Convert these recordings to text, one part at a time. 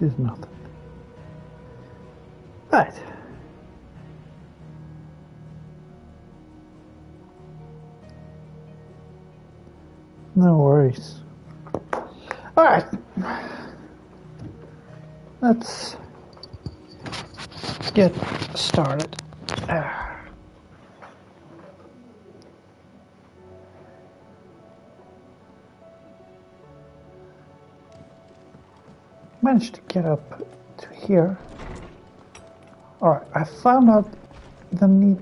is nothing. Right. No worries. Alright. Let's get started. Managed to get up to here. Alright, I found out the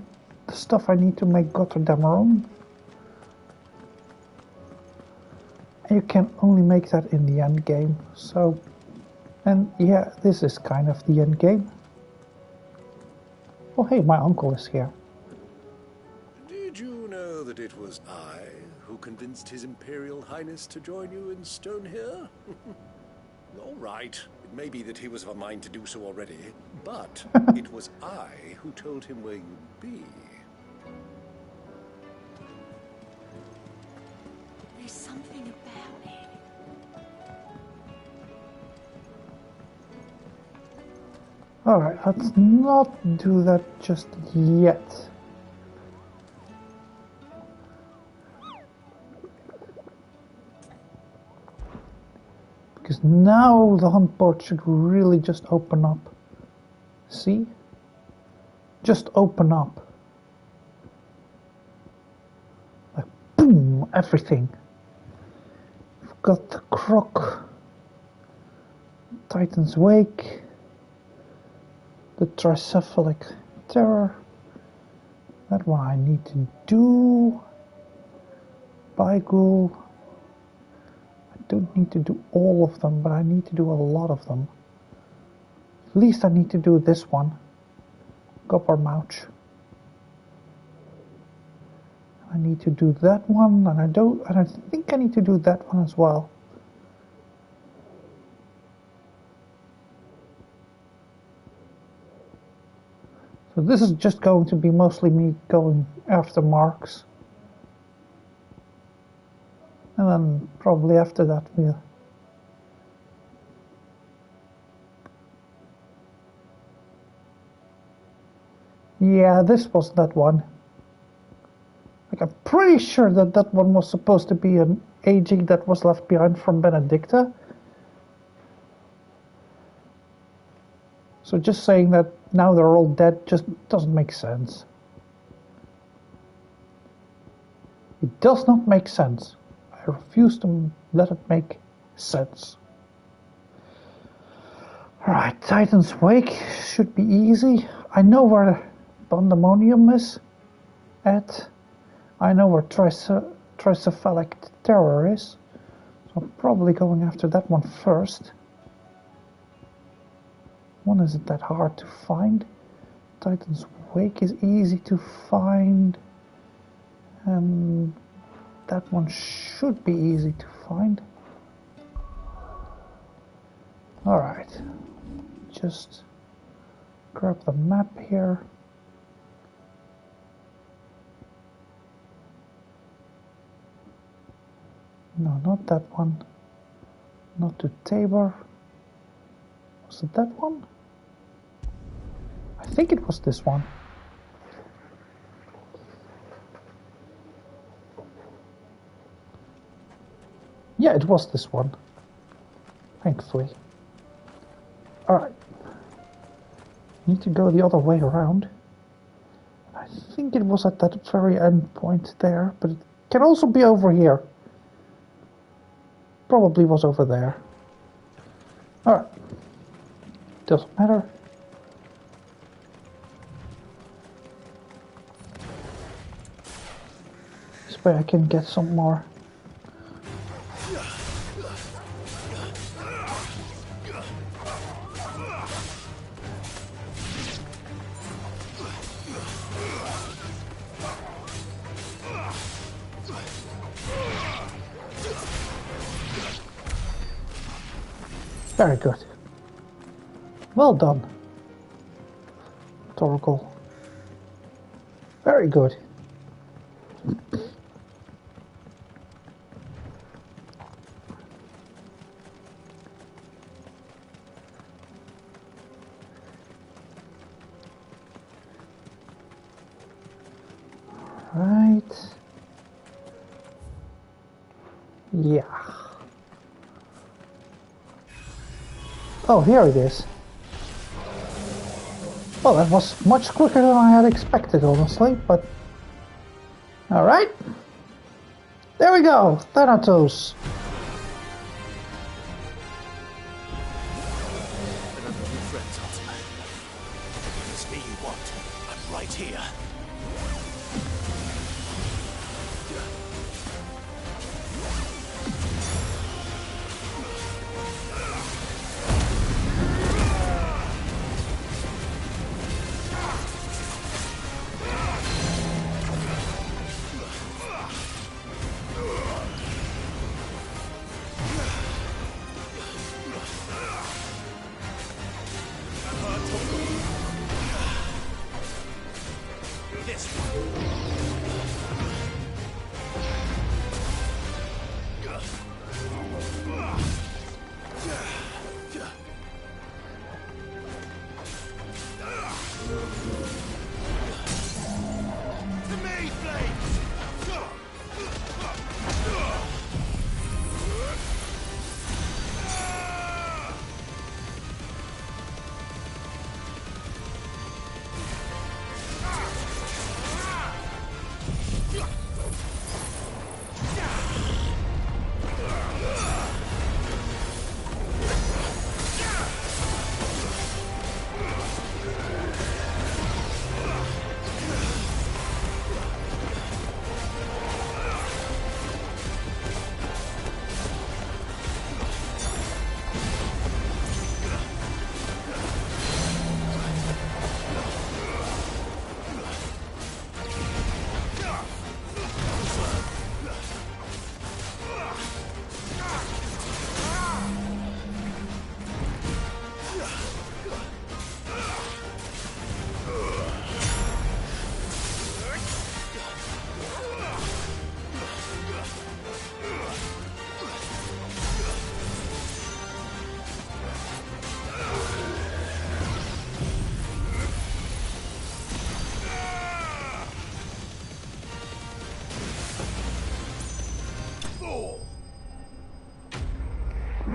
stuff I need to make Gotterdammerung. And you can only make that in the end game. So, and yeah, this is kind of the end game. Oh hey, my uncle is here. Did you know that it was I who convinced His Imperial Highness to join you in stone here? All right, it may be that he was of a mind to do so already, but it was I who told him where you'd be. There's something about it. Alright, let's not do that just yet. Because now the hunt board should really just open up. See? Just open up. Like boom, everything. We've got the croc, Titan's Wake, the tricephalic terror. That one I need to do. Bygul. I don't need to do all of them, but I need to do a lot of them. At least I need to do this one. Goppermouch. I need to do that one, and I think I need to do that one as well. So this is just going to be mostly me going after marks. And then probably after that we'll... Yeah, this was that one. Like, I'm pretty sure that that one was supposed to be an AG that was left behind from Benedicta. So just saying that now they're all dead just doesn't make sense. It does not make sense. I refuse to let it make sense. Alright, Titan's Wake should be easy. I know where Pandemonium is at. I know where Tricephalic Terror is. So I'm probably going after that one first. One isn't that hard to find. Titan's Wake is easy to find. And that one should be easy to find. Alright. Just grab the map here. No, not that one. Not to Tabor. Was it that one? I think it was this one. Yeah, it was this one. Thankfully. Alright. Need to go the other way around. I think it was at that very end point there, but it can also be over here. Probably was over there. Alright. Doesn't matter. This way I can get some more. Very good. Well done, Torgal. Very good. right? Yeah. Oh, here it is. Well, that was much quicker than I had expected, honestly, but... Alright. There we go, Thanatos. Remember your friends, Ultimate. It's me you want. I'm right here. This one. The Maze Blades!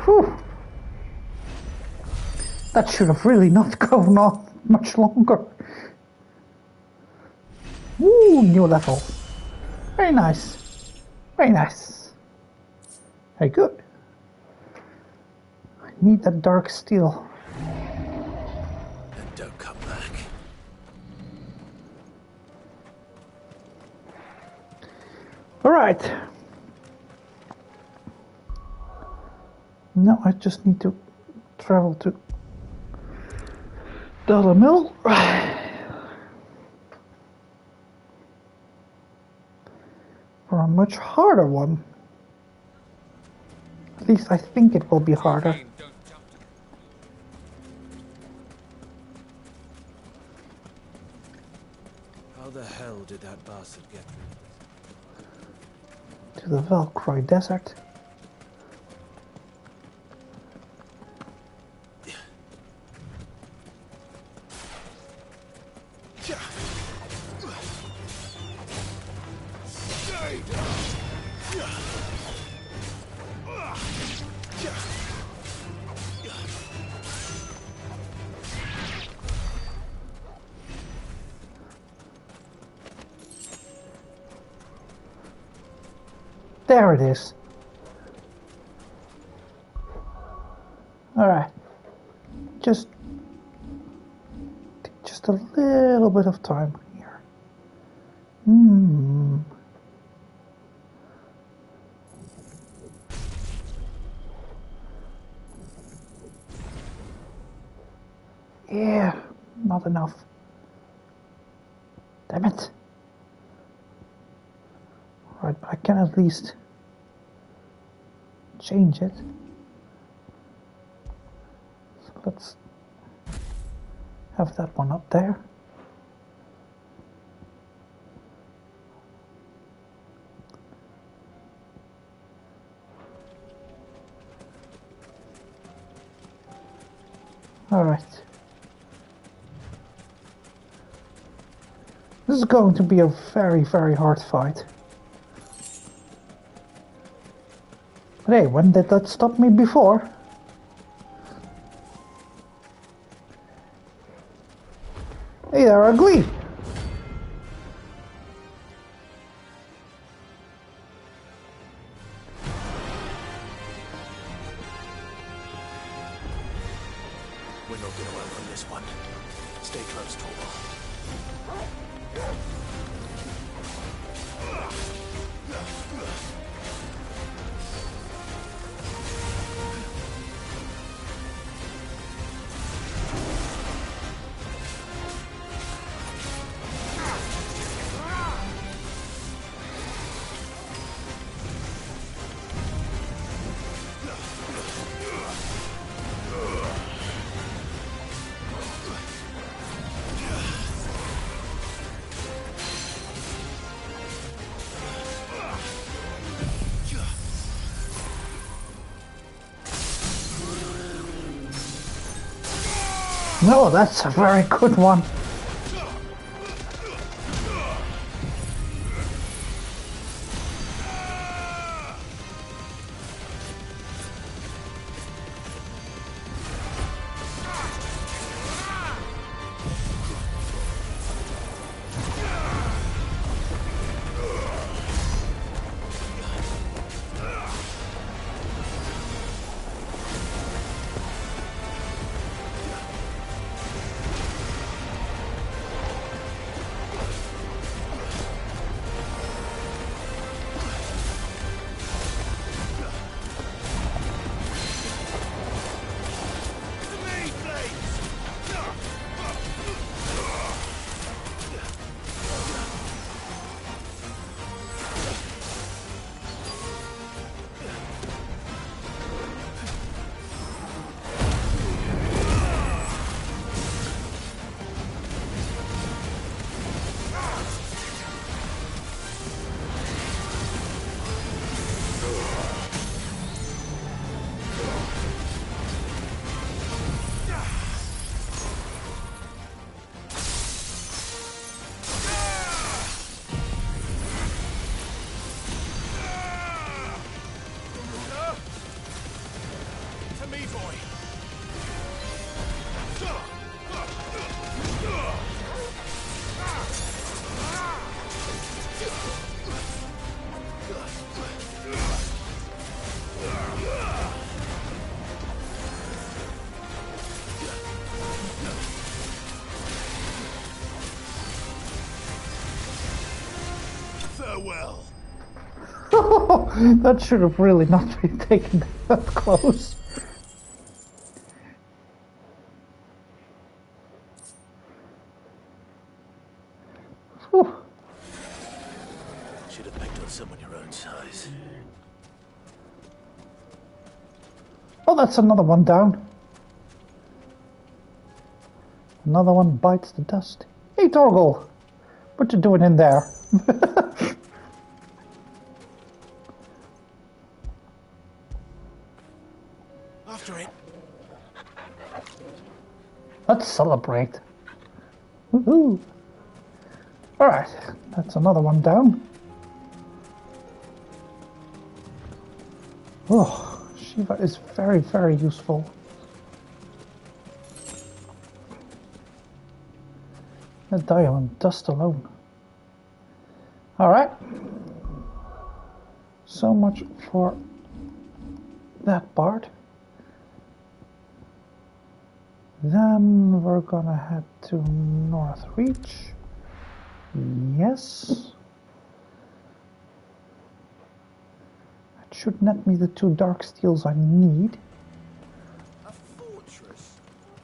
Whew. That should have really not gone on much longer. Woo, new level. Very nice. Very nice. Very good. I need that dark steel. And don't come back. Alright. Now I just need to travel to the other mill. For a much harder one. At least I think it will be harder. How the hell did that bastard get through? To the Valkyrie Desert. There it is. Alright. Just a little bit of time here. Yeah, not enough. Damn it. Right, but I can at least change it. So let's have that one up there. All right. is going to be a very, very hard fight. But hey, when did that stop me before? Hey there, ugly! We're not gonna run from this one. Stay close, Torvald. No, that's a very good one. Farewell. That should have really not been taken that close. Whew. Should have picked on someone your own size. Oh, that's another one down. Another one bites the dust. Hey, Torgal, what you doing in there? After it. Let's celebrate. Woohoo! Alright, that's another one down. Oh, Shiva is very, very useful. Let's die on dust alone. Alright. So much for that part. Then we're gonna head to North Reach. Yes. That should net me the 2 dark steels I need. A fortress.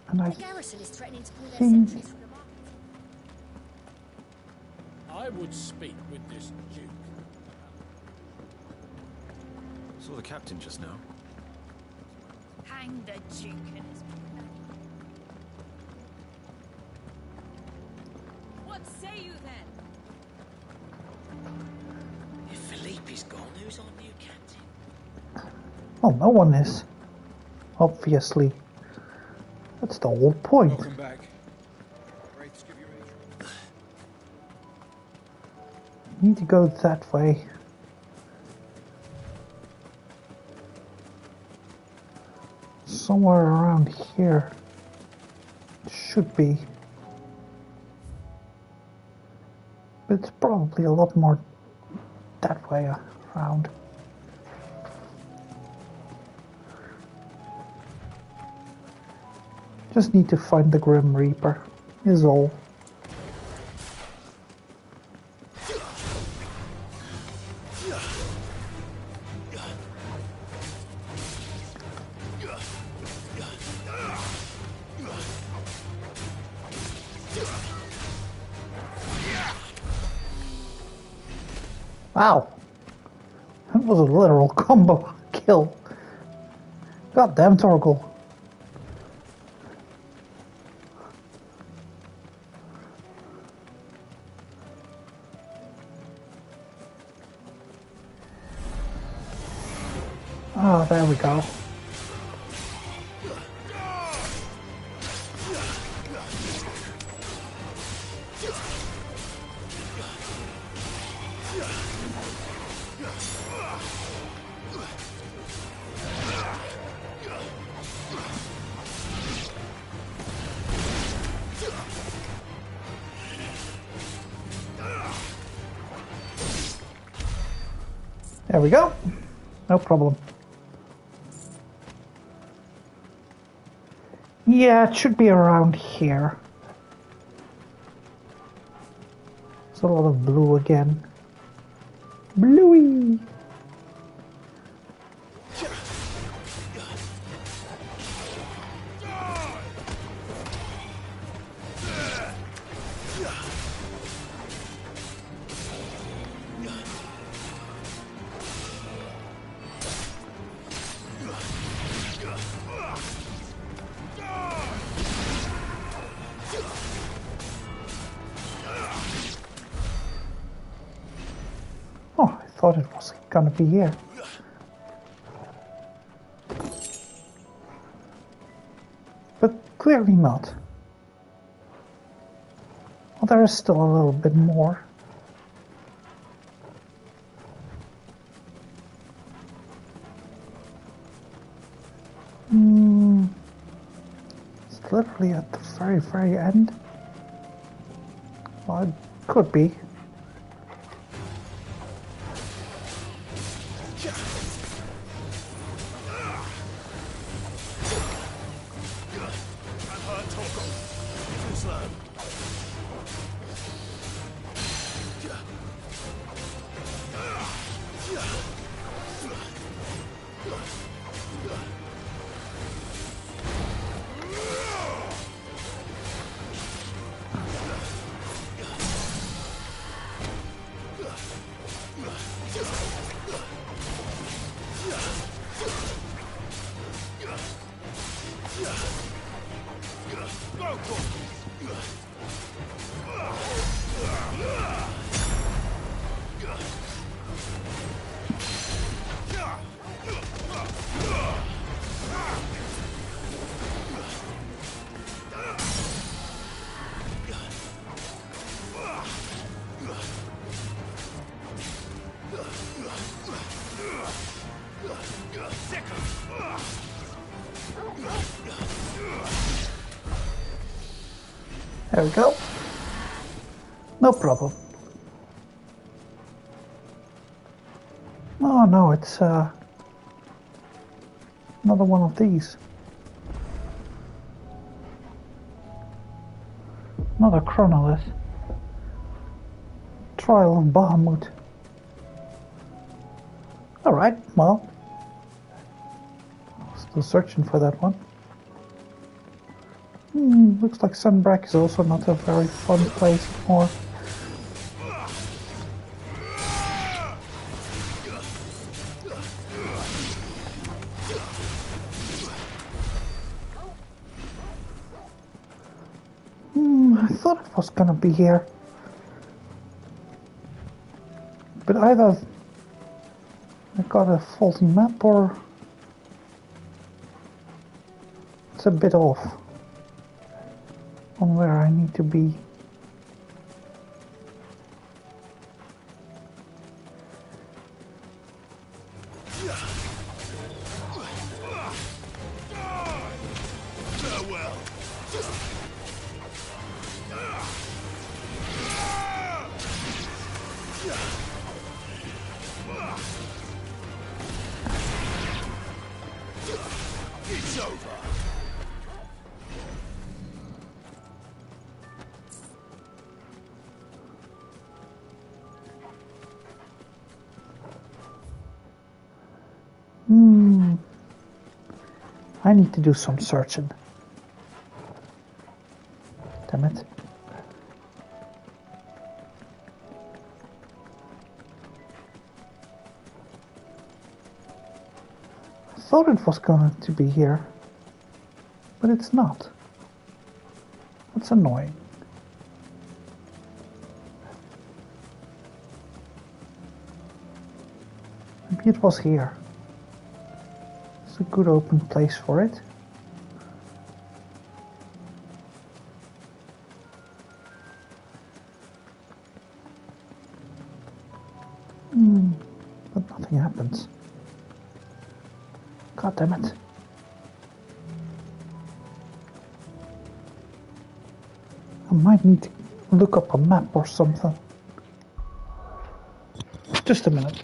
And I The garrison is threatening to pull their think sentries from the market. I would speak with this Duke. Saw the captain just now. Hang the Duke and his... What say you then? If Philippe's gone, who's our new captain? well, no one is. Obviously. That's the whole point. Welcome back. Wraiths give you need to go that way. Somewhere around here. It should be. But it's probably a lot more that way around. Just need to find the Grim Reaper, is all. Wow, that was a literal combo kill. Goddamn Torgal. Oh, there we go. There we go. No problem. Yeah, it should be around here. It's a lot of blue again. Bluey! Oh, I thought it was gonna be here. But clearly not. Well, there is still a little bit more. It's literally at the very, very end. Well, it could be. There we go. No problem. Oh no, it's another one of these. Another chronolith. Trial of Bahamut. Alright, well. Still searching for that one. Looks like Sunbrack is also not a very fun place anymore. I thought it was gonna be here. But either I got a faulty map or it's a bit off on where I need to be. I need to do some searching. Damn it. I thought it was going to be here, but it's not. That's annoying. Maybe it was here. It's a good open place for it. But nothing happens. God damn it. I might need to look up a map or something. Just a minute.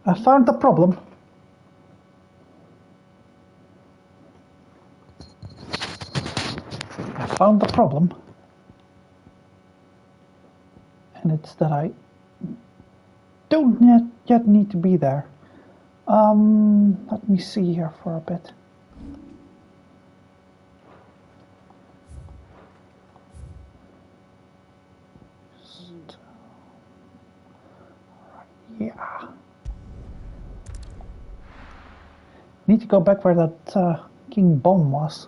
I found the problem. I found the problem. And it's that I don't yet need to be there. Let me see here for a bit. Yeah. Need to go back where that King Bomb was.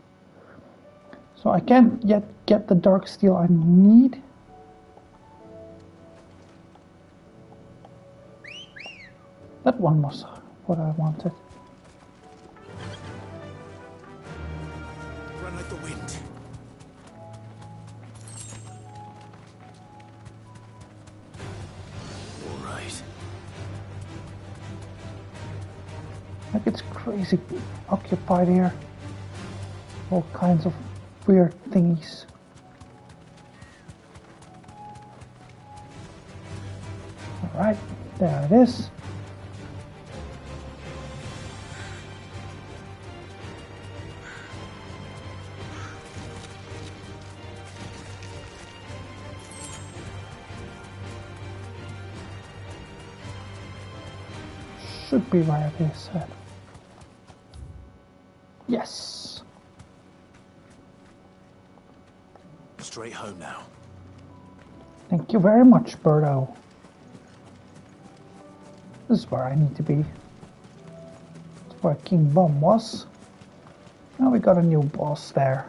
So I can't yet get the dark steel I need. That one was what I wanted. Run like the wind. All right. Like it's crazy occupied here. All kinds of weird thingies. Alright, there it is. Should be where it is. Yes. Straight home now. Thank you very much, Birdo. This is where I need to be. where King Bomb was. Now we got a new boss there.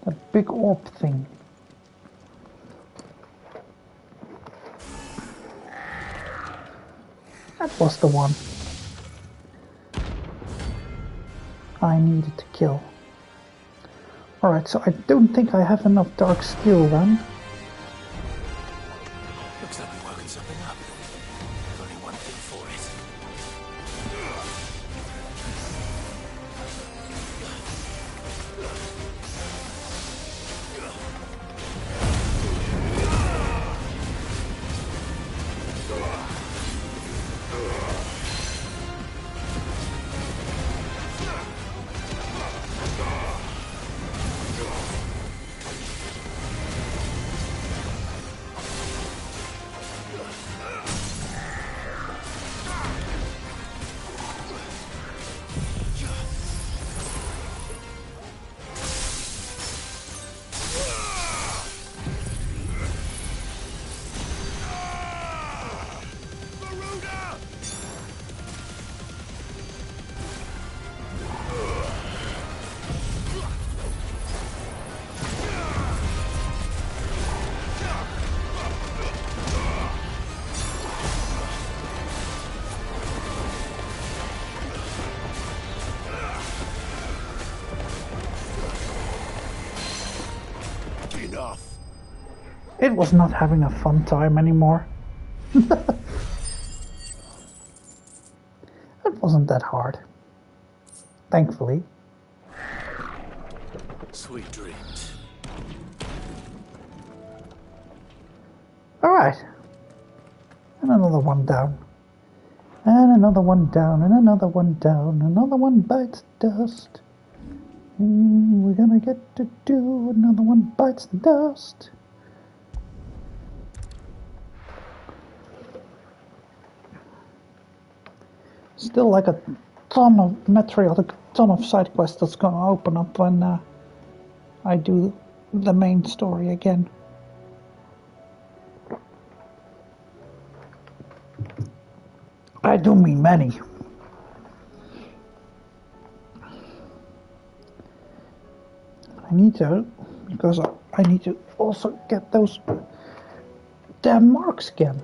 That big orb thing. That was the one I needed to kill. Alright, so I don't think I have enough dark steel then. Looks like we're working something up. There's only one thing for it. It was not having a fun time anymore. It wasn't that hard. Thankfully. Sweet dreams. Alright. And another one down. And another one down, and another one down. Another one bites dust. We're gonna get to do another one bites the dust. Still like a ton of material, a ton of side quests that's gonna open up when I do the main story again. I do mean many. I need to, because I need to also get those damn marks again.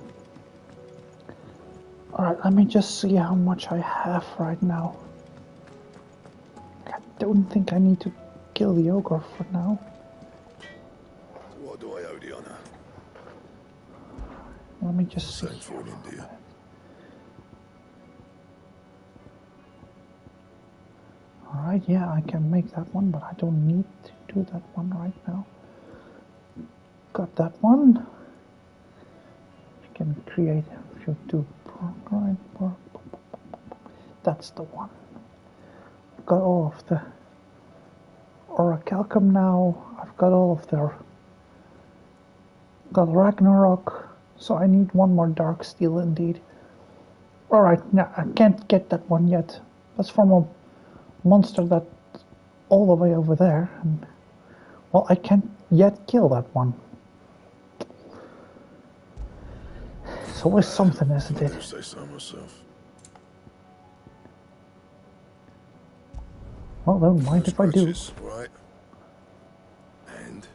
Alright, let me just see how much I have right now. I don't think I need to kill the ogre for now. What do I owe the honor? Let me just see. Same for an India. Alright, yeah, I can make that one, but I don't need to do that one right now. Got that one. I can create if you do. That's the one. Got all of the Orichalcum now. I've got all of their. Got Ragnarok. So I need one more dark steel indeed. Alright, yeah, I can't get that one yet. That's from a monster that's all the way over there. And, well, I can't yet kill that one. It's always something, isn't it? I say so myself. Well, don't mind if I do. Scratches, right? And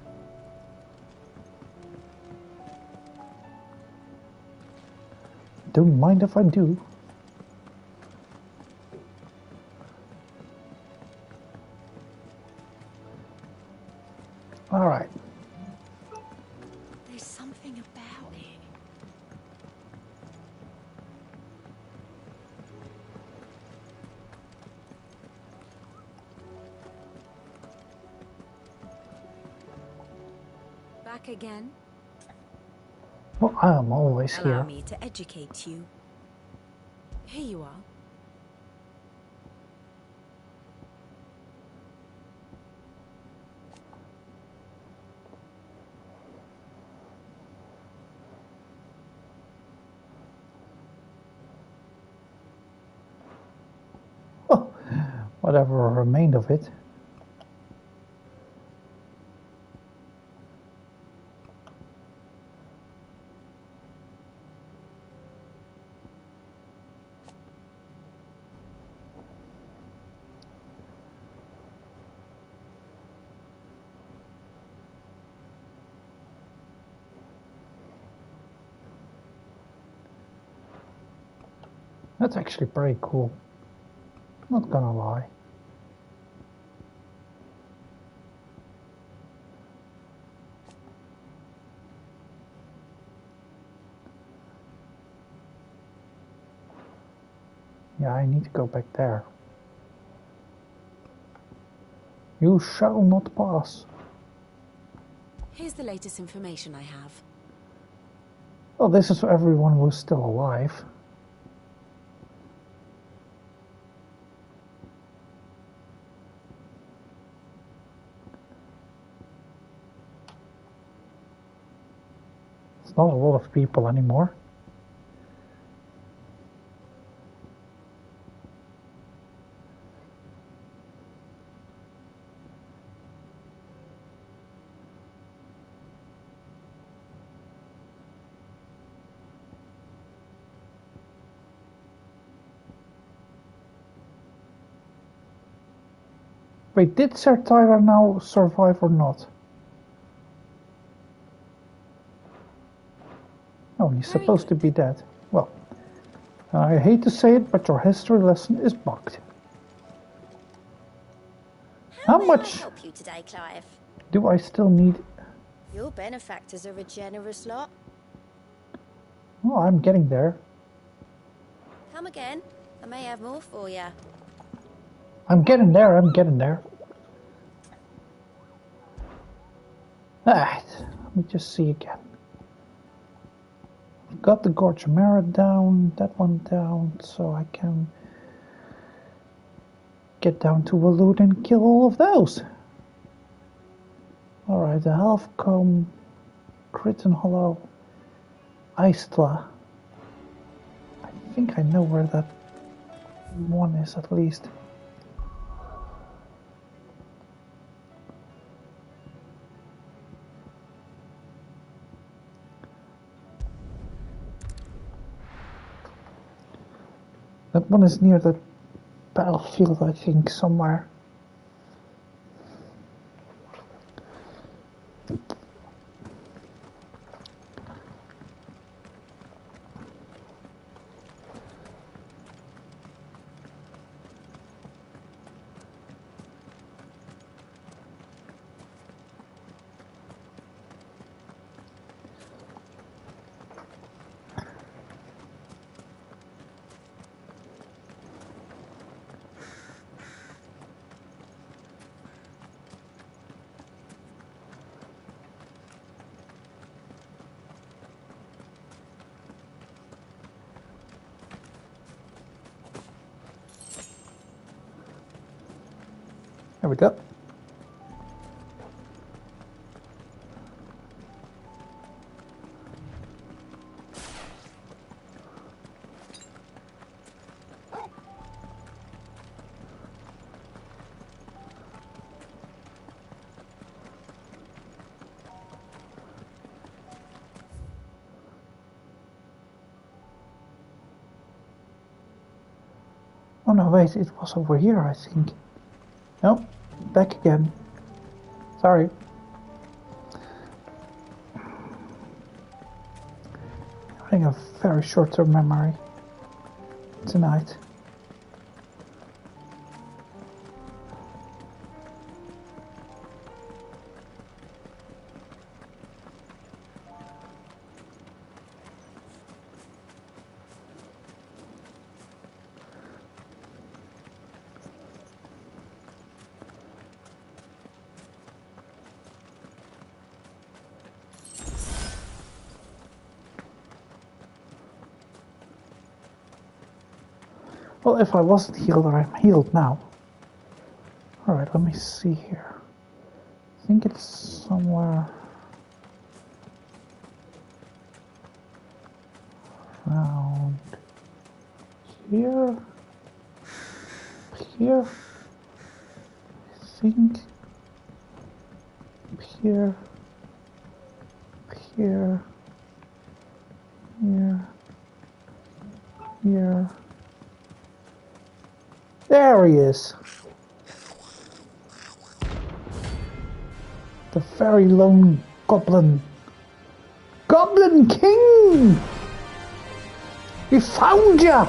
Don't mind if I do. Alright. There's something about it. Back again? Well, I am always Allow here. me to educate you. Here you are. Whatever remained of it. That's actually pretty cool. Not gonna lie. Yeah, I need to go back there. You shall not pass. Here's the latest information I have. Well, this is for everyone who's still alive. It's not a lot of people anymore. Wait, did Sir Tyler now survive or not? Oh, he's Very supposed to good. be dead. Well, I hate to say it, but your history lesson is bugged. How May I much help you today, Clive? do I still need? Your benefactors are a generous lot. Oh, I'm getting there. Come again. I may have more for you. I'm getting there, I'm getting there. Alright, let me just see again. Got the Gorge Mara down, that one down, so I can get down to Waloed and kill all of those. Alright, the Halfcombe, Crichton Hollow, Aistla. I think I know where that one is at least. That one is near the battlefield, I think, somewhere. There we go. Oh no, wait, it was over here, I think. Nope, back again. Sorry. Having a very short-term memory tonight. Well, if I wasn't healed, I'm healed now. Alright, let me see here. I think it's somewhere around here. Here. I think. Here. Here. Here. Here. There he is. The very lone goblin. Goblin King! We found ya!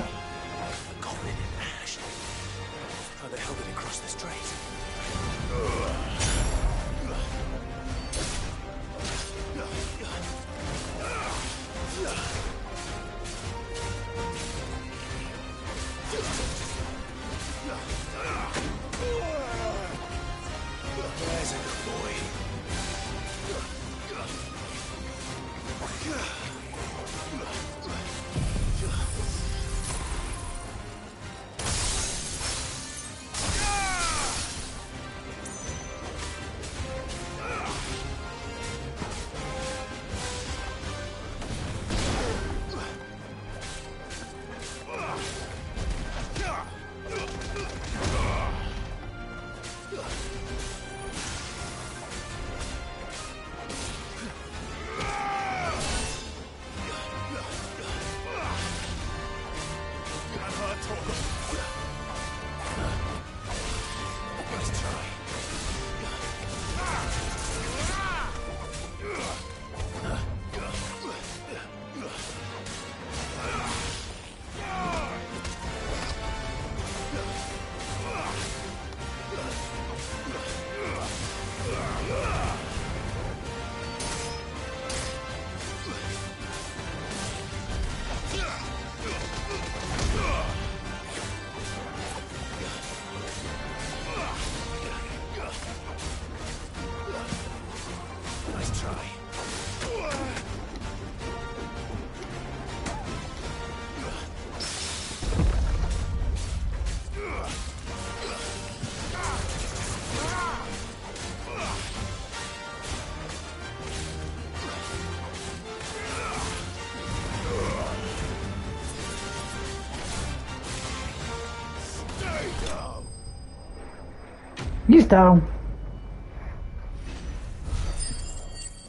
He's down.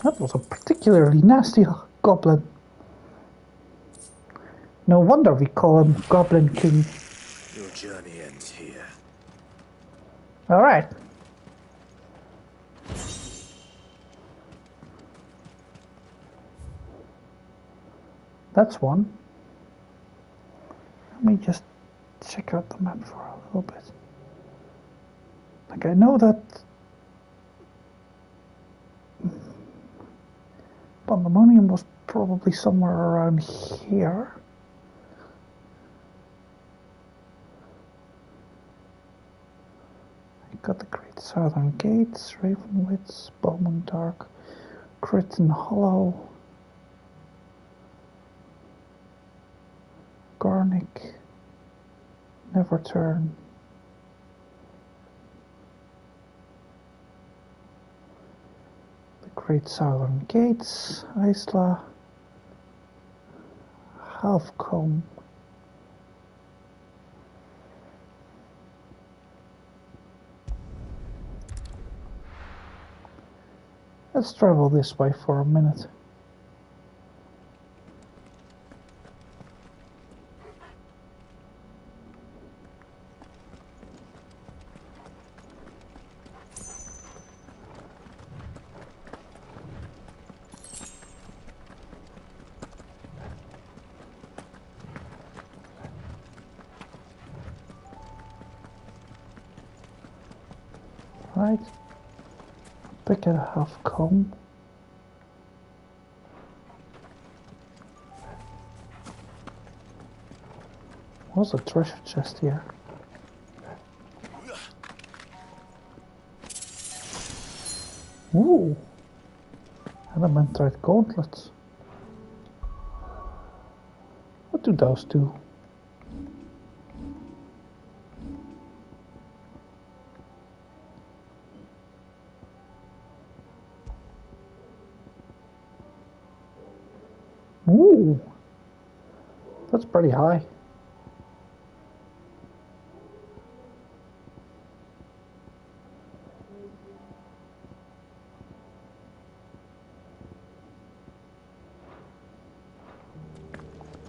That was a particularly nasty goblin. No wonder we call him Goblin King. Your journey ends here. Alright. That's one. Let me just check out the map for a little bit. Like, I know that Pandemonium was probably somewhere around here. I got the Great Southern Gates, Ravenwitz, Bowman Dark, Crichton Hollow, Garnick, Neverturn. The Great Southern Gates, Isla, Halfcombe. Let's travel this way for a minute. Right. Pick it half comb. What's a treasure chest here? Ooh! Elementite gauntlets. What do those do? Ooh! That's pretty high.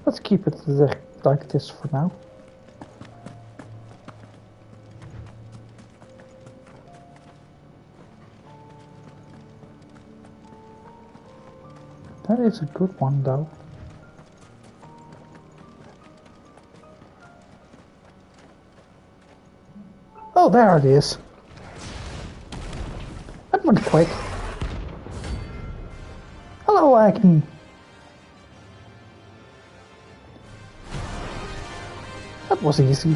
Let's keep it like this for now. That is a good one though. Oh, there it is. That went quick. Hello, Agni. That was easy.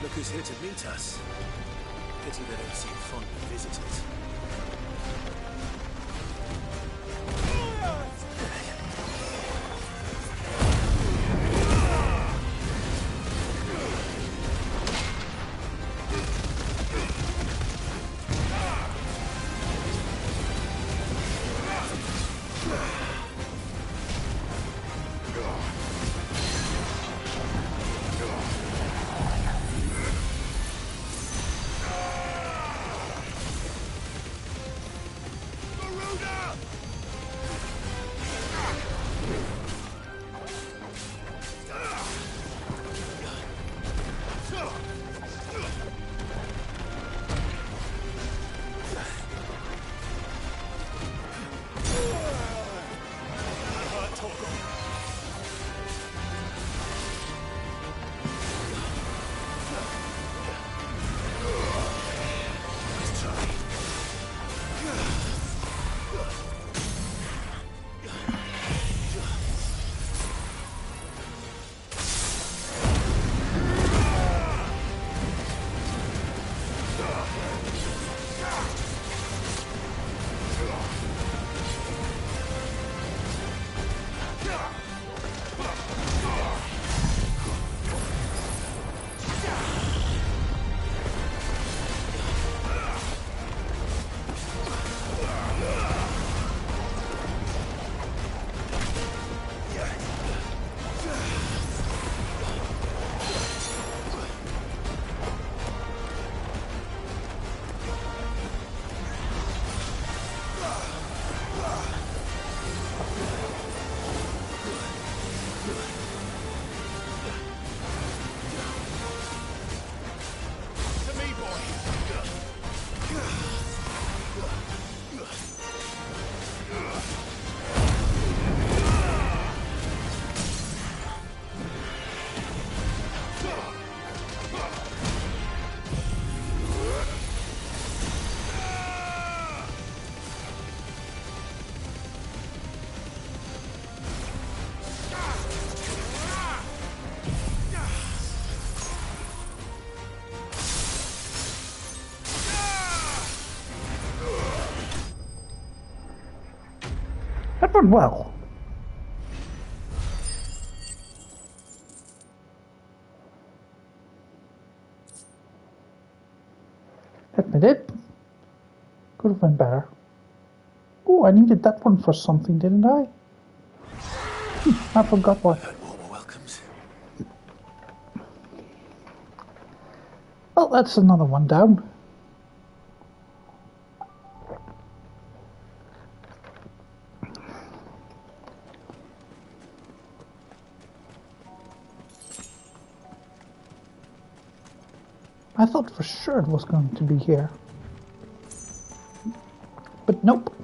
Look who's here to meet us. Pity they don't seem fond of visitors. went well. Admit it. Could have been better. Oh, I needed that one for something, didn't I? I forgot what. Heard more welcomes. Well, that's another one down. I thought for sure it was going to be here. But nope.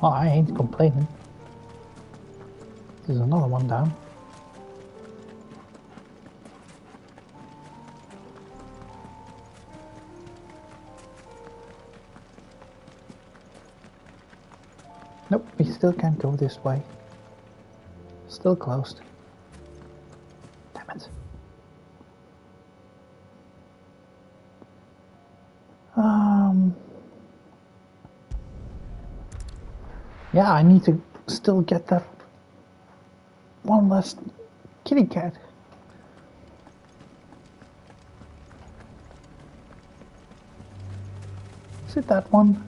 Oh, I ain't complaining. There's another one down. Nope, we still can't go this way. Still closed. Damn it. Yeah, I need to still get that one last kitty cat. Is it that one?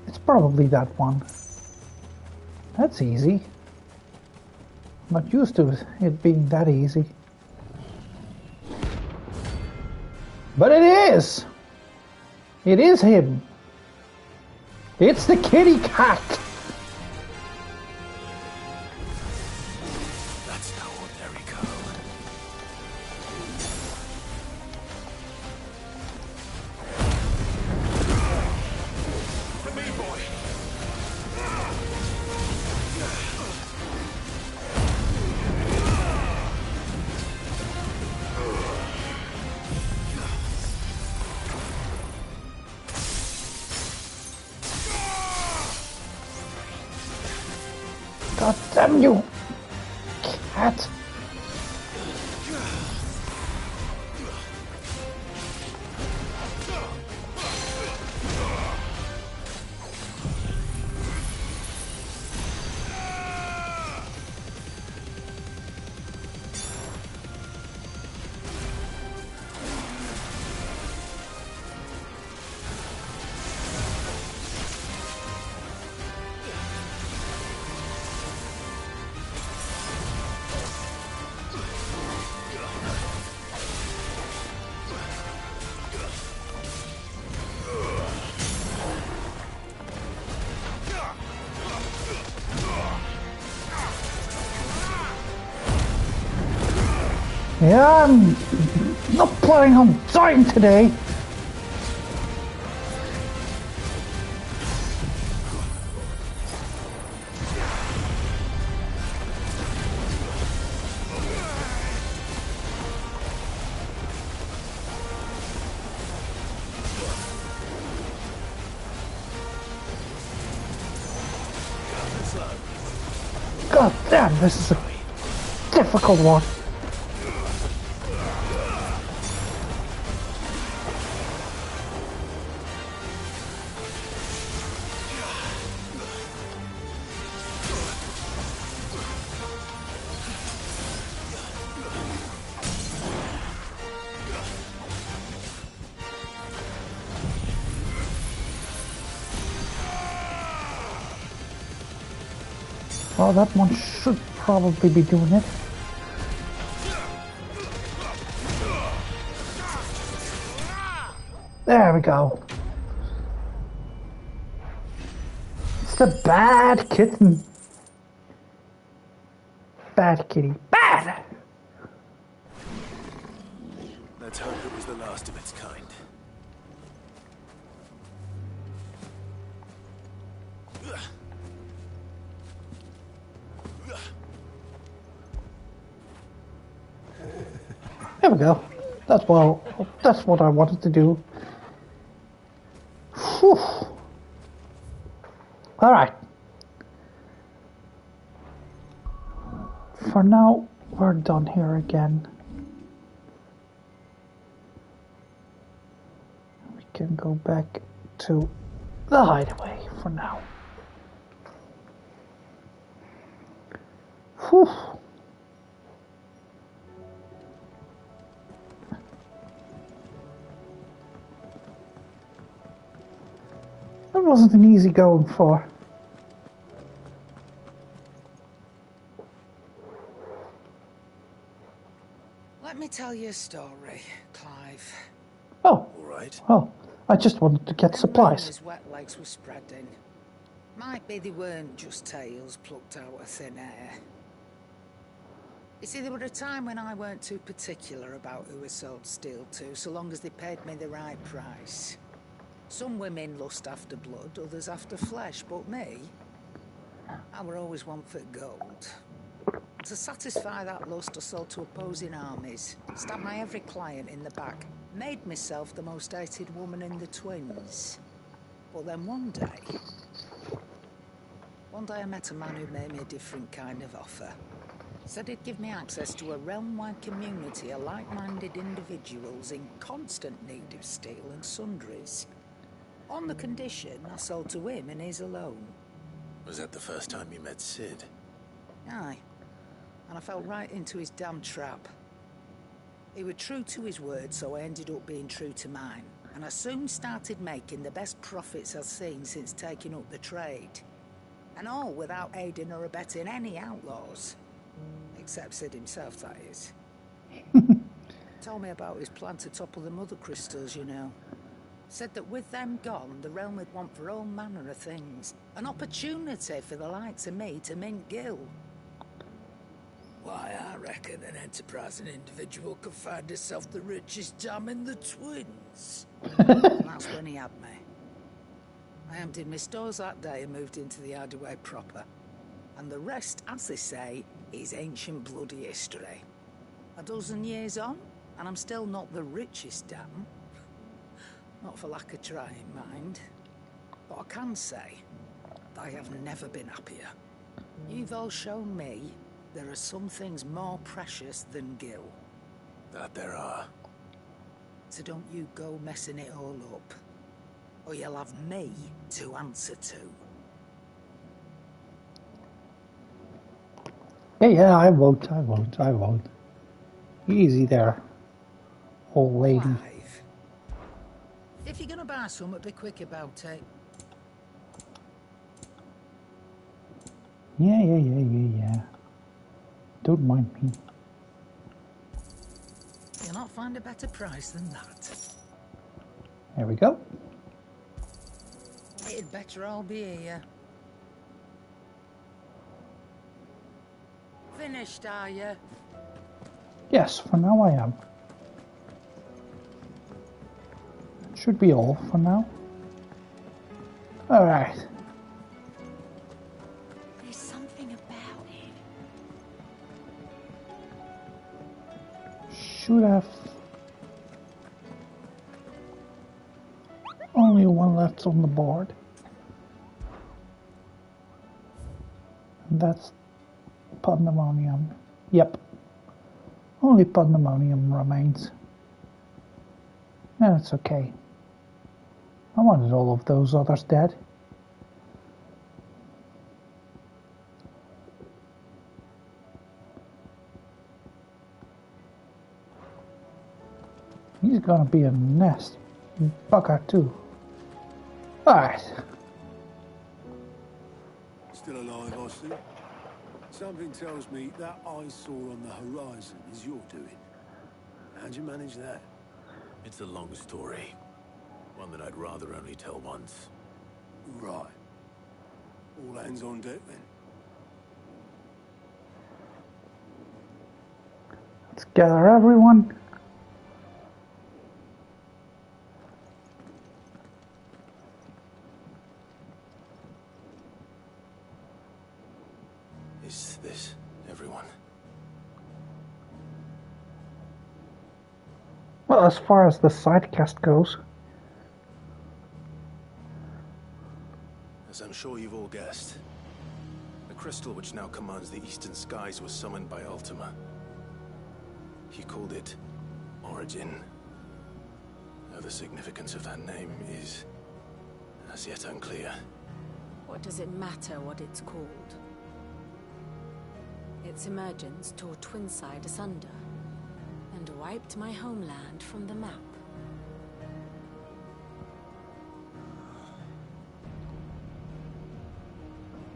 It's probably that one. That's easy. I'm not used to it being that easy. But it is! It is him! It's the kitty cat! That's no ordinary girl. For me, boy. God damn you, cat! Yeah, I'm not planning on dying today. God damn, this is a difficult one. Well, that one should probably be doing it. There we go. It's the bad kitten. Bad kitty. Bad! Let's hope it was the last of its kind. There we go. That's what I wanted to do. Whew. Alright. For now, we're done here again. go back to the hideaway for now. Whew. That wasn't an easy going for. Let me tell you a story, Clive. Oh, All right. well, I just wanted to get Them supplies. rumours wet legs were spreading. Might be they weren't just tales plucked out of thin air. You see, there were a time when I weren't too particular about who I sold steel to, so long as they paid me the right price. Some women lust after blood, others after flesh, but me, I were always one for gold. To satisfy that lust, I sold to opposing armies, stabbed my every client in the back, made myself the most hated woman in the twins. But then one day I met a man who made me a different kind of offer. Said he'd give me access to a realm-wide community of like-minded individuals in constant need of steel and sundries. On the condition I sold to him and his alone. Was that the first time you met Sid? Aye. And I fell right into his damn trap. He was true to his word, so I ended up being true to mine. And I soon started making the best profits I've seen since taking up the trade. And all without aiding or abetting any outlaws. Except Sid himself, that is. Told me about his plan to topple the mother crystals, you know. Said that with them gone, the realm would want for all manner of things. An opportunity for the likes of me to mint gil. Why, I reckon an enterprising individual could find himself the richest dam in the twins. And that's when he had me. I emptied my stores that day and moved into the hideaway proper. And the rest, as they say, is ancient bloody history. A dozen years on, and I'm still not the richest dam. Not for lack of trying, mind. But I can say that I have never been happier. You've all shown me there are some things more precious than gil. That there are. So don't you go messing it all up. Or you'll have me to answer to. Yeah, I won't. Easy there, old lady. Clive, if you're gonna buy something, be quick about it. Yeah. Don't mind me. You'll not find a better price than that. There we go. It'd better all be here. Finished, are you? Yes, for now I am. Should be all for now. Alright. There's something about it. Should have only one left on the board. And that's pandemonium. Yep. Only pandemonium remains. That's okay. I wanted all of those others dead. He's gonna be a nest bugger too. Alright. Still alive, I see. Something tells me that eyesore on the horizon is your doing. How'd you manage that? It's a long story. One that I'd rather only tell once. Right. All hands on deck then. Let's gather everyone. Is this everyone? Well, as far as the sidecast goes. As I'm sure you've all guessed, the crystal which now commands the eastern skies was summoned by Ultima. He called it Origin. A though the significance of that name is as yet unclear. What does it matter what it's called? Its emergence tore Twinside asunder and wiped my homeland from the map.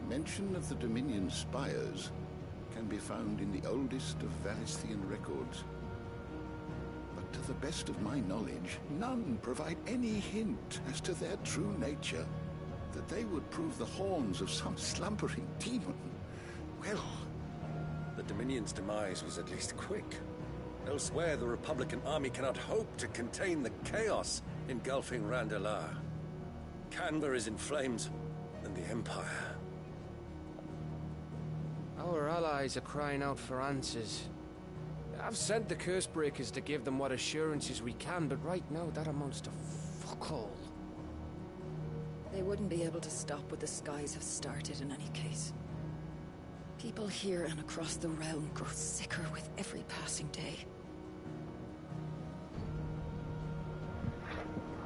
Mention of the Dominion spires can be found in the oldest of Valisthian records. But to the best of my knowledge, none provide any hint as to their true nature. That they would prove the horns of some slumbering demon. Well, the Dominion's demise was at least quick. Elsewhere, the Republican army cannot hope to contain the chaos engulfing Randalar. Canberra is in flames, and the Empire. Our allies are crying out for answers. I've sent the Cursebreakers to give them what assurances we can, but right now that amounts to fuck all. They wouldn't be able to stop what the skies have started in any case. People here and across the realm grow sicker with every passing day.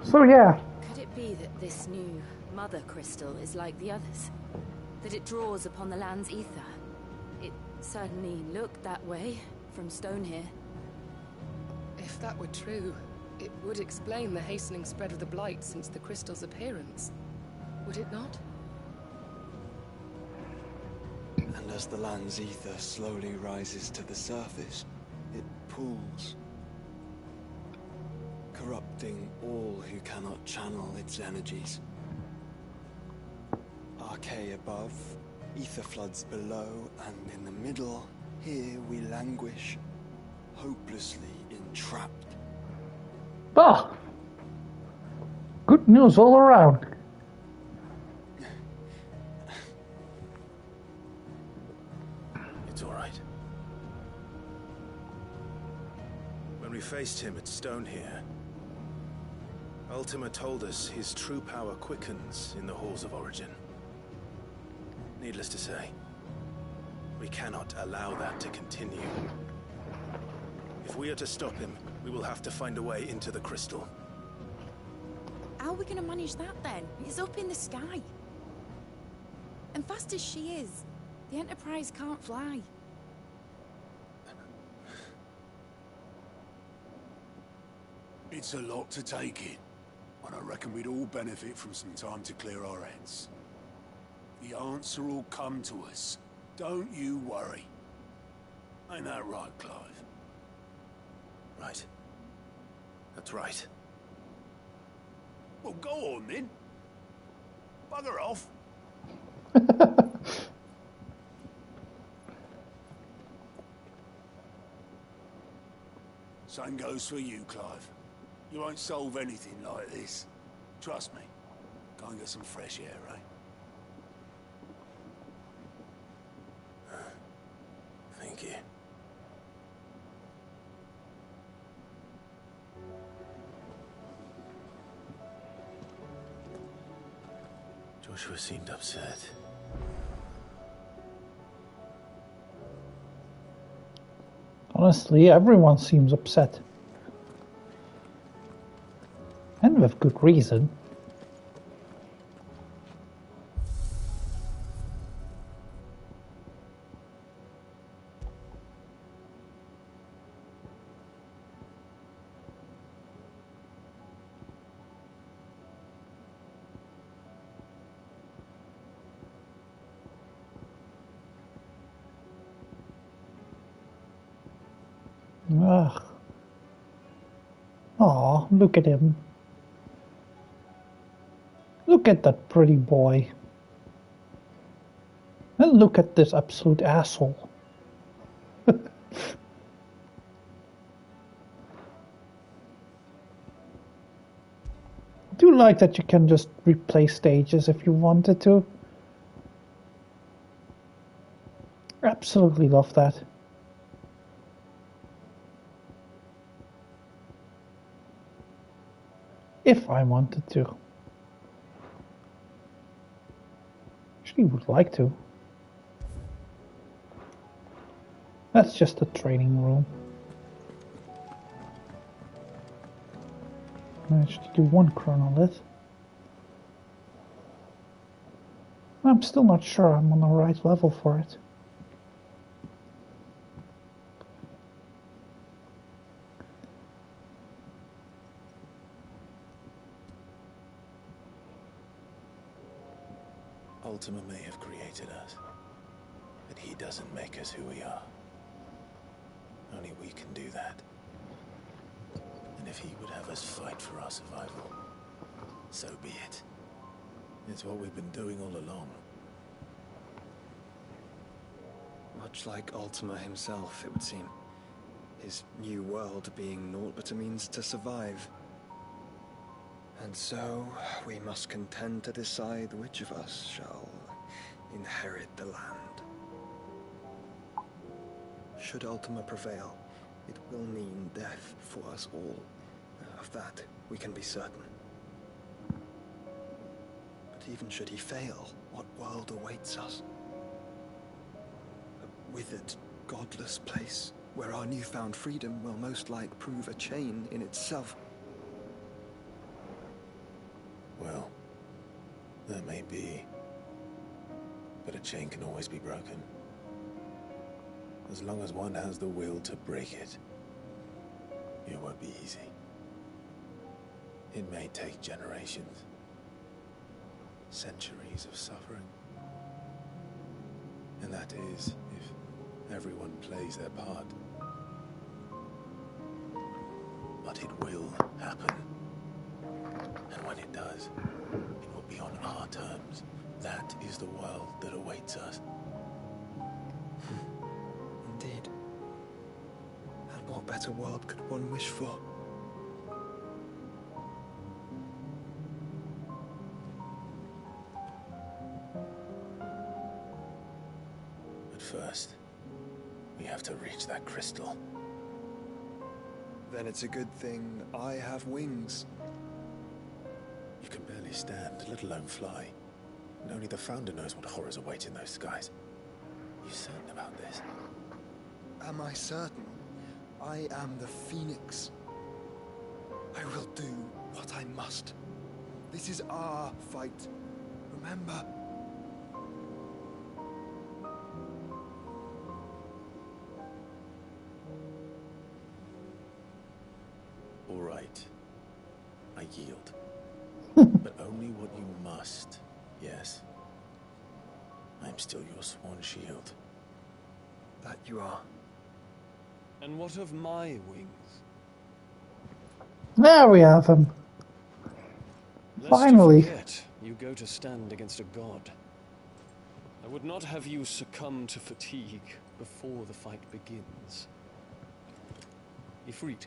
So yeah. Could it be that this new Mother Crystal is like the others? That it draws upon the land's ether? It certainly looked that way from stone here. If that were true, it would explain the hastening spread of the Blight since the crystal's appearance. Would it not? And as the land's ether slowly rises to the surface, it pools, corrupting all who cannot channel its energies. Archaea above, ether floods below, and in the middle, here we languish, hopelessly entrapped. Ah! Good news all around. It's all right. When we faced him at Stone here, Ultima told us his true power quickens in the Halls of Origin. Needless to say, we cannot allow that to continue. If we are to stop him, we will have to find a way into the crystal. How are we going to manage that then? It's up in the sky. And fast as she is, the Enterprise can't fly. It's a lot to take in, and I reckon we'd all benefit from some time to clear our heads. The answer will come to us. Don't you worry. Ain't that right, Clive? Right. That's right. Well, go on then. Bugger off. Same goes for you, Clive. You won't solve anything like this. Trust me. Go and get some fresh air, eh? Thank you. Joshua seemed upset. Honestly, everyone seems upset. And with good reason. Ugh. Aw, look at him. Look at that pretty boy. And look at this absolute asshole. I do like that you can just replay stages if you wanted to. Absolutely love that. If I wanted to. Actually would like to. That's just a training room. Managed to do one chronolith. I'm still not sure I'm on the right level for it. Ultima may have created us, but he doesn't make us who we are. Only we can do that. And if he would have us fight for our survival, so be it. It's what we've been doing all along. Much like Ultima himself, it would seem. His new world being naught but a means to survive. And so, we must contend to decide which of us shall inherit the land. Should Ultima prevail, it will mean death for us all. Of that, we can be certain. But even should he fail, what world awaits us? A withered, godless place, where our newfound freedom will most like prove a chain in itself. Well, that may be, but a chain can always be broken. As long as one has the will to break it, it won't be easy. It may take generations, centuries of suffering. And that is, if everyone plays their part. But it will happen. And when it does, it will be on our terms. That is the world that awaits us. Indeed. And what better world could one wish for? But first, we have to reach that crystal. Then it's a good thing I have wings. You can barely stand, let alone fly. And only the Founder knows what horrors await in those skies. You certain about this? Am I certain? I am the Phoenix. I will do what I must. This is our fight. Remember? All right. I yield. But only what you must, yes. I'm still your sworn shield. That you are. And what of my wings? There we have him. Finally. Lest you forget, you go to stand against a god. I would not have you succumb to fatigue before the fight begins. Ifrit,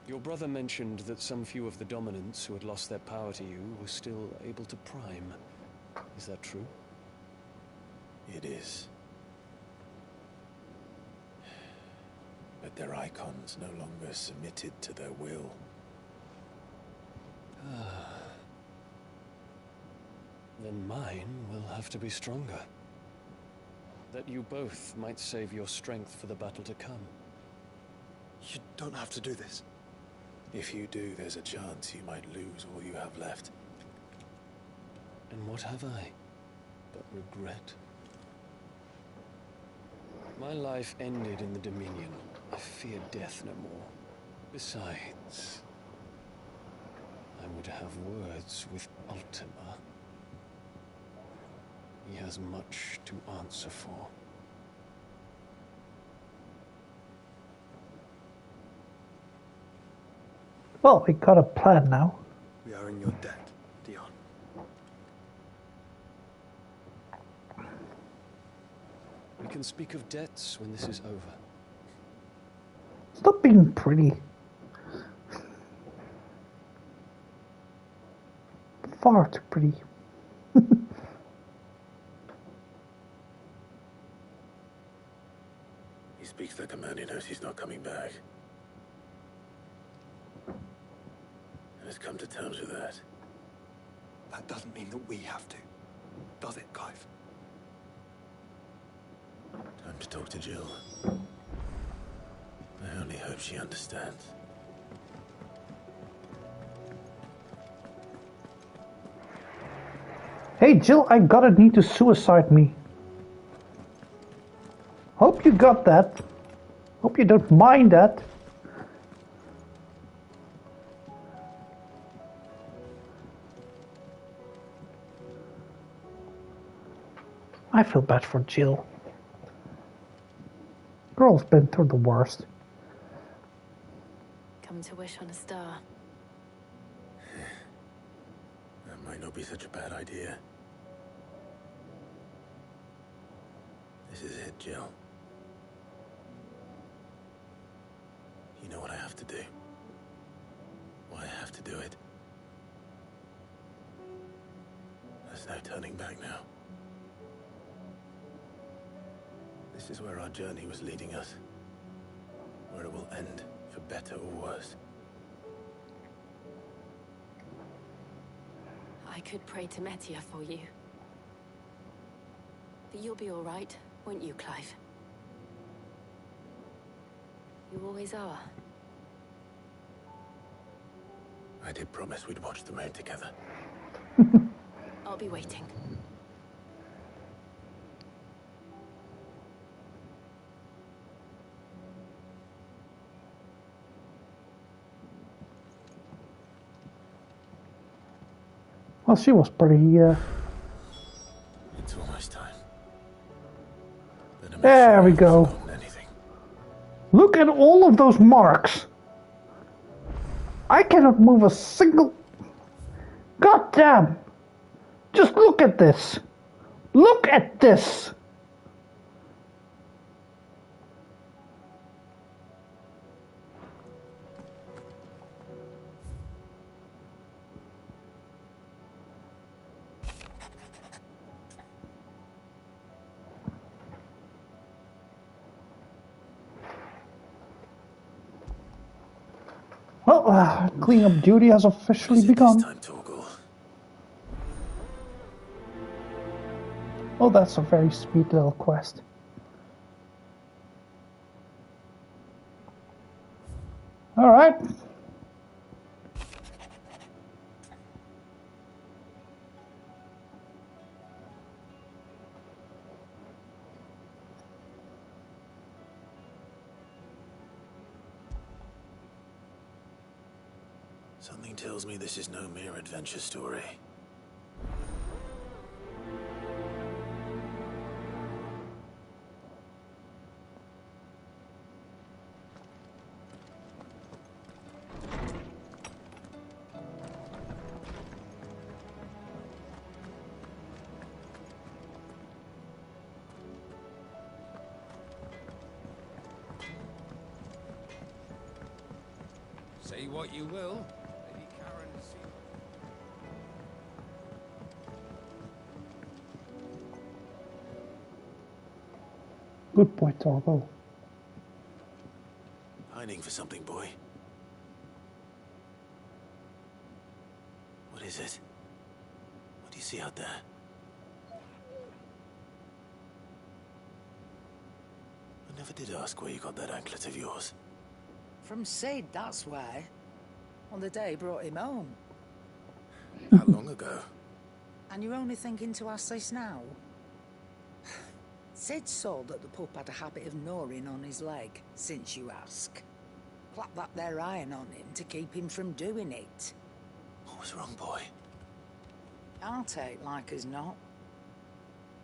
your brother mentioned that some few of the dominants who had lost their power to you were still able to prime. Is that true? It is. But their icons no longer submitted to their will. Then mine will have to be stronger. That you both might save your strength for the battle to come. You don't have to do this. If you do, there's a chance you might lose all you have left. And what have I but regret? My life ended in the Dominion. I fear death no more. Besides, I would have words with Ultima. He has much to answer for. Well, we got a plan now. We are in your debt, Dion. We can speak of debts when this is over. Stop being pretty. Far too pretty. He speaks the command, he knows he's not coming back. And has come to terms with that. That doesn't mean that we have to, does it, Clive? Time to talk to Jill. I only hope she understands. Hey Jill, I gotta need to suicide me. Hope you got that. Hope you don't mind that. I feel bad for Jill. Girl's been through the worst. Come to wish on a star. That might not be such a bad idea. This is it, Jill. You know what I have to do. Why I have to do it. There's no turning back now. This is where our journey was leading us. Where it will end, for better or worse. I could pray to Metia for you. But you'll be all right, won't you, Clive? You always are. I did promise we'd watch the moon together. I'll be waiting. Well, she was pretty, It's almost time. There we go. Look at all of those marks. I cannot move a single... God damn! Just look at this. Look at this. Well, cleanup duty has officially begun. Oh, that's a very sweet little quest. All right. Something tells me this is no mere adventure story. Say what you will. Lady Karen has seen... Good boy, Torbo. Hiding for something, boy. What is it? What do you see out there? I never did ask where you got that anklet of yours. From Sid, that's why. On the day he brought him home. How long ago? And you're only thinking to ask this now? Sid saw that the pup had a habit of gnawing on his leg, since you ask. Clap that there iron on him to keep him from doing it. What was wrong, boy? Heartache, like as not.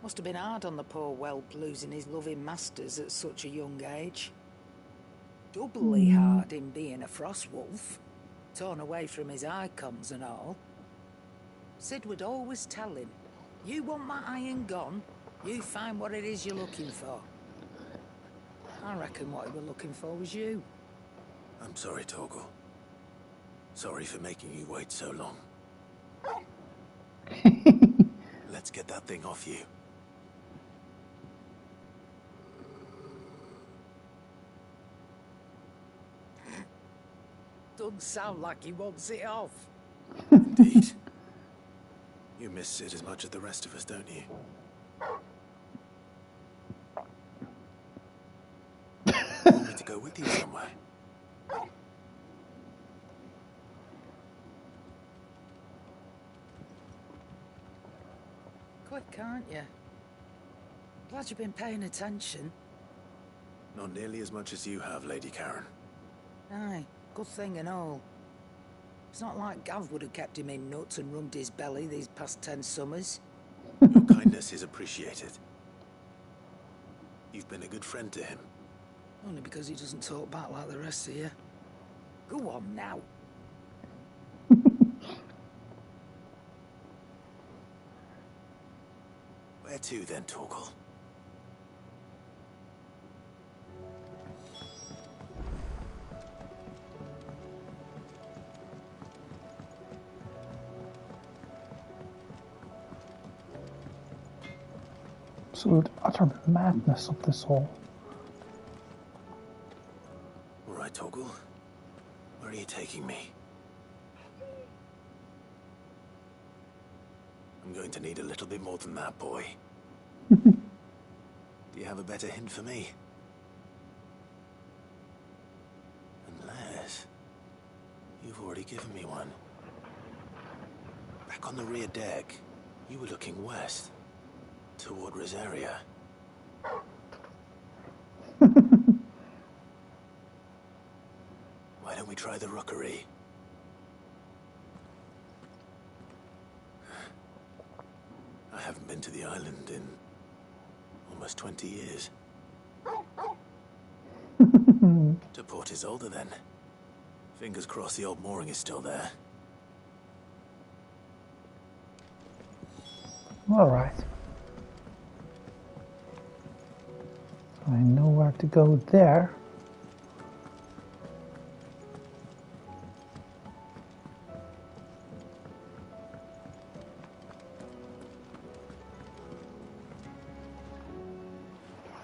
Must have been hard on the poor whelp losing his loving masters at such a young age. Doubly hard in being a frost wolf, torn away from his icons and all. Sid would always tell him, you want my iron gone, you find what it is you're looking for. I reckon what he were looking for was you. I'm sorry, Torgal. Sorry for making you wait so long. Let's get that thing off you. Doesn't sound like he wants it off. Indeed. You miss Sid as much as the rest of us, don't you? You want me to go with you somewhere? quick, aren't you? Glad you've been paying attention. Not nearly as much as you have, Lady Karen. Aye, good thing and all. It's not like Gav would have kept him in nuts and rubbed his belly these past 10 summers. Your kindness is appreciated. You've been a good friend to him. Only because he doesn't talk back like the rest of you. Go on now. Where to then, Torgal? Absolute utter madness of this all. All right, Torgal. Where are you taking me? I'm going to need a little bit more than that, boy. Do you have a better hint for me? Unless you've already given me one. Back on the rear deck, you were looking west, toward Rosaria. Why don't we try the rookery? I haven't been to the island in almost 20 years. To Port Isolde, then. Fingers crossed the old mooring is still there. All right. I know where to go there.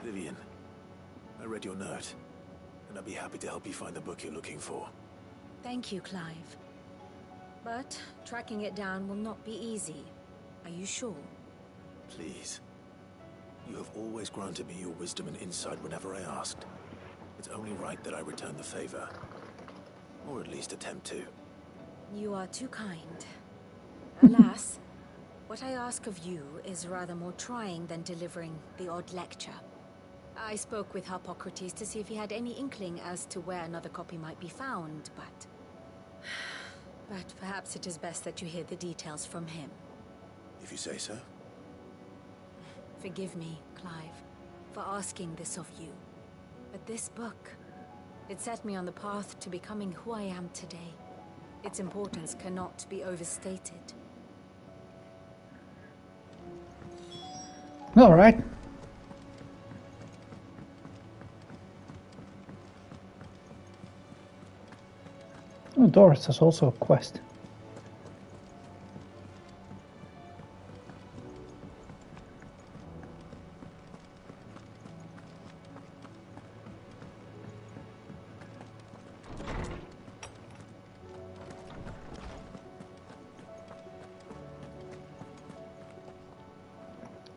Vivian, I read your note, and I'd be happy to help you find the book you're looking for. Thank you, Clive. But tracking it down will not be easy. Are you sure? Please. You have always granted me your wisdom and insight whenever I asked. It's only right that I return the favor. Or at least attempt to. You are too kind. Alas, what I ask of you is rather more trying than delivering the odd lecture. I spoke with Harpocrates to see if he had any inkling as to where another copy might be found, but perhaps it is best that you hear the details from him. If you say so. Forgive me, Clive, for asking this of you. But this book, it set me on the path to becoming who I am today. Its importance cannot be overstated. All right. Oh, Doris has also a quest.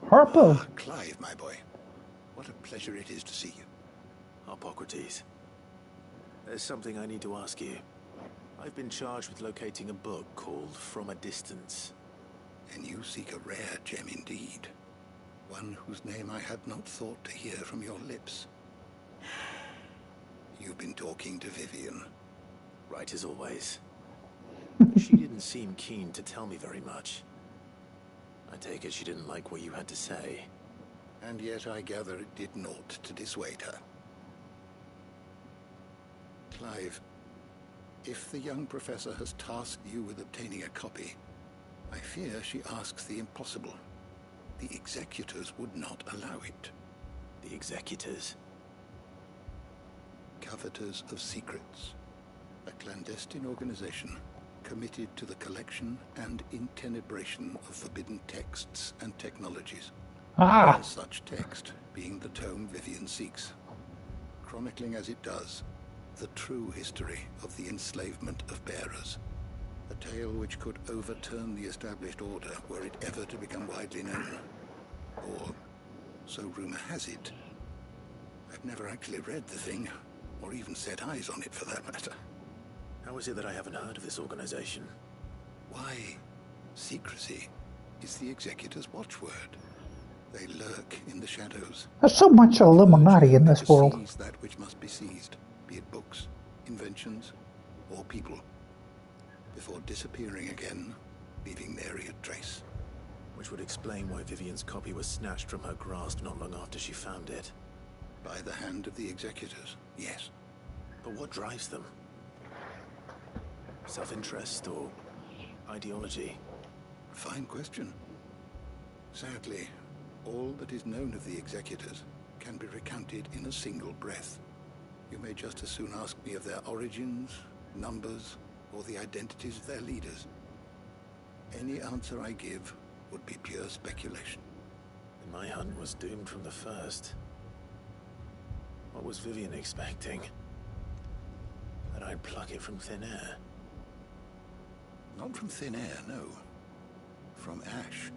Harpo. Ah, Clive, my boy. What a pleasure it is to see you. Harpocrates. There's something I need to ask you. I've been charged with locating a book called From a Distance. And you seek a rare gem indeed. One whose name I had not thought to hear from your lips. You've been talking to Vivian. Right as always. She didn't seem keen to tell me very much. I take it she didn't like what you had to say. And yet I gather it did naught to dissuade her. Clive, if the young professor has tasked you with obtaining a copy, I fear she asks the impossible. The executors would not allow it. The executors? Coveters of Secrets. A clandestine organization committed to the collection and intenebration of forbidden texts and technologies. One such text being the tome Vivian seeks, chronicling as it does the true history of the enslavement of bearers. A tale which could overturn the established order were it ever to become widely known. Or, so rumor has it. I've never actually read the thing, or even set eyes on it for that matter. How is it that I haven't heard of this organization? Why? Secrecy. is the Executor's watchword. They lurk in the shadows. There's so much Illuminati in this world. Seize that which must be seized, be it books, inventions, or people, before disappearing again, leaving nary a trace. Which would explain why Vivian's copy was snatched from her grasp not long after she found it. By the hand of the Executors, yes. But what drives them? Self-interest or ideology? Fine question. Sadly, all that is known of the Executors can be recounted in a single breath. You may just as soon ask me of their origins, numbers, or the identities of their leaders. Any answer I give would be pure speculation. My hunt was doomed from the first. What was Vivian expecting? That I'd pluck it from thin air? Not from thin air, no. From ash.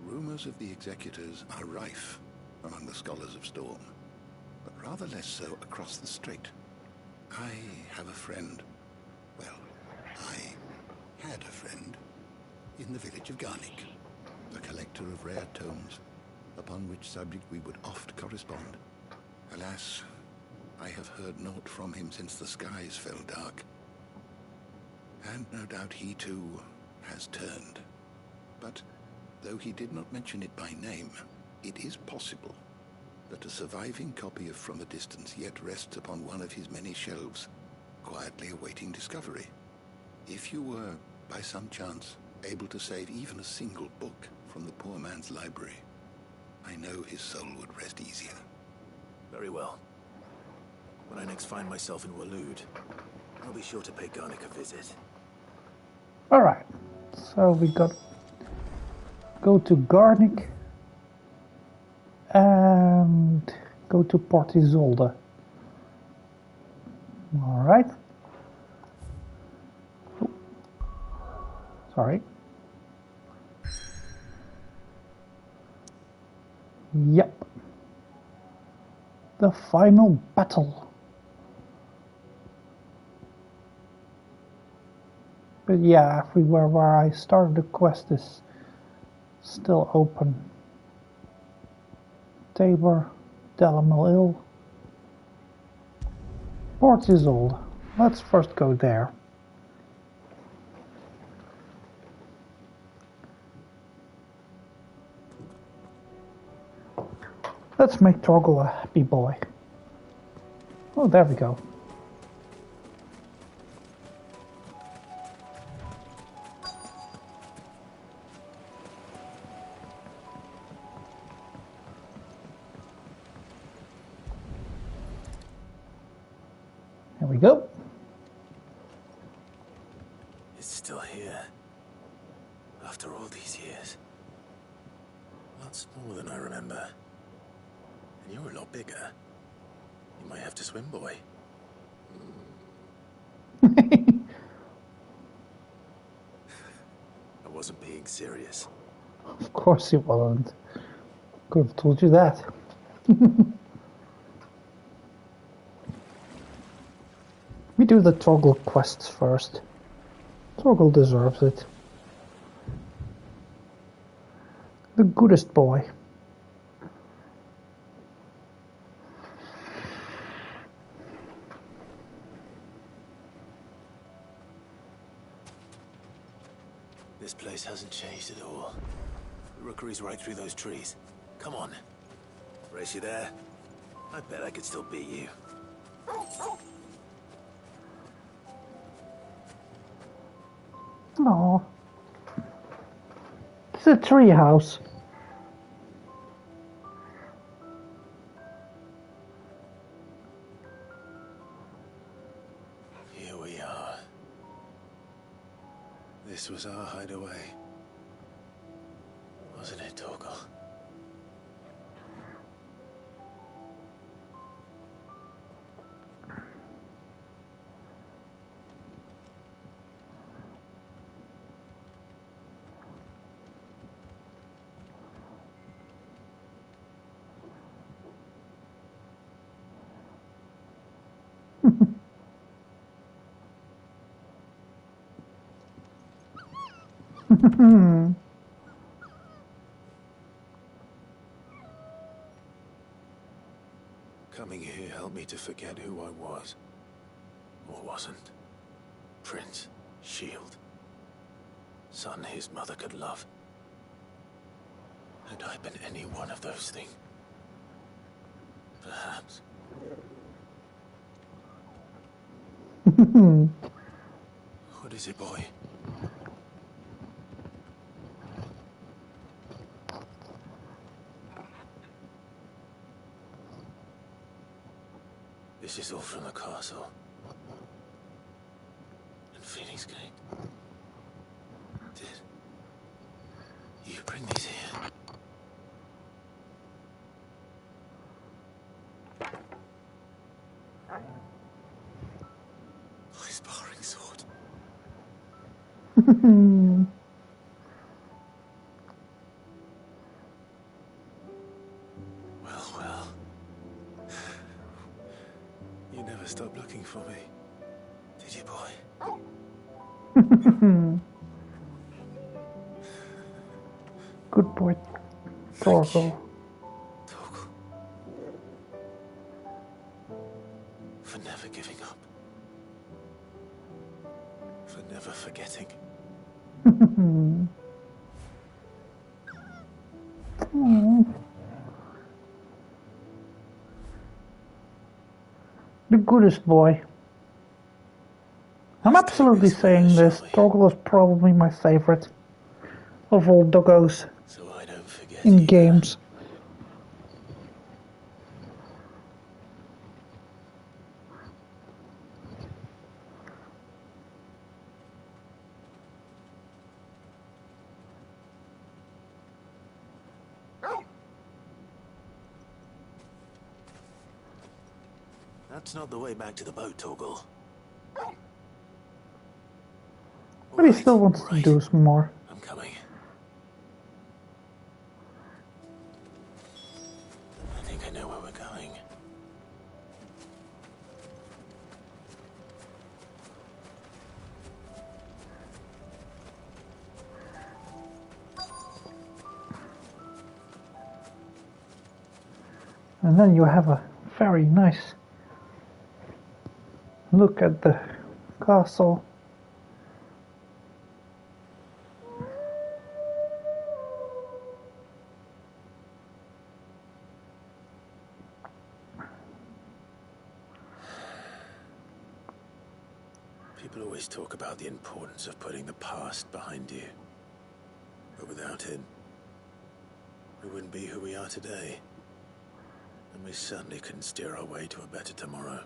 Rumors of the Executors are rife among the scholars of Storm, but rather less so across the Strait. I have a friend. Well, I had a friend in the village of Garnick, a collector of rare tomes, upon which subject we would oft correspond. Alas, I have heard naught from him since the skies fell dark. And no doubt he too has turned. But though he did not mention it by name, it is possible that a surviving copy of From a Distance yet rests upon one of his many shelves, quietly awaiting discovery. If you were, by some chance, able to save even a single book from the poor man's library, I know his soul would rest easier. Very well. When I next find myself in Waloed, I'll be sure to pay Garnick a visit. Alright, so we got go to Garnick and go to Port Isolde. Alright. Oh. Sorry. Yep. The final battle. But yeah, everywhere where I started the quest is still open. Tabor, Delamil Hill, Port Isolde. Let's first go there. Let's make Torgal a happy boy. Oh, there we go. There we go. It's still here. After all these years. Lots more than I remember. And you're a lot bigger. You might have to swim, boy. I wasn't being serious. Of course you wasn't. Could have told you that. We do the Torgal quests first. Torgal deserves it. The goodest boy. This place hasn't changed at all. The rookery's right through those trees. Come on. Race you there? I bet I could still beat you. Aww. It's a tree house. Here we are. This was our hideaway. Wasn't it, Torgal? Coming here helped me to forget who I was. Or wasn't. Prince, shield. Son his mother could love. Had I been any one of those things? Perhaps. What is it, boy? This is all from the castle. And Phoenix Gate. Did you bring these here? My sparring sword. Well. You never stopped looking for me, did you, boy? Good boy, Torgo. For never giving up. For never forgetting. The goodest boy. I'm absolutely saying this. Torgal is probably my favorite of all doggos in games. That's not the way back to the boat, Torgal. But he still wants to do some more. I'm coming. I think I know where we're going. And then you have a very nice look at the castle. People always talk about the importance of putting the past behind you. But without it, we wouldn't be who we are today. And we certainly couldn't steer our way to a better tomorrow.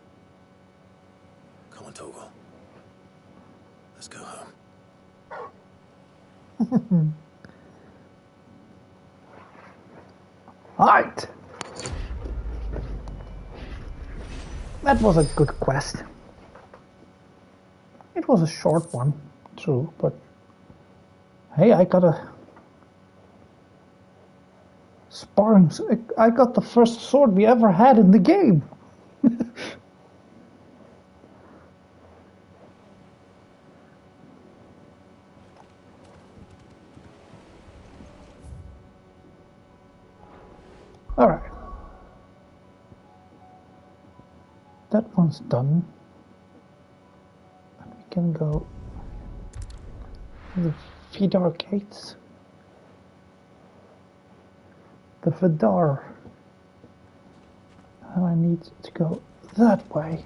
Come on, Torgal. Let's go home. Alright. That was a good quest. It was a short one, true, but hey, I got a sparring. I got the first sword we ever had in the game. Alright. That one's done. And we can go to the Vidar gates. The Vidar. And I need to go that way.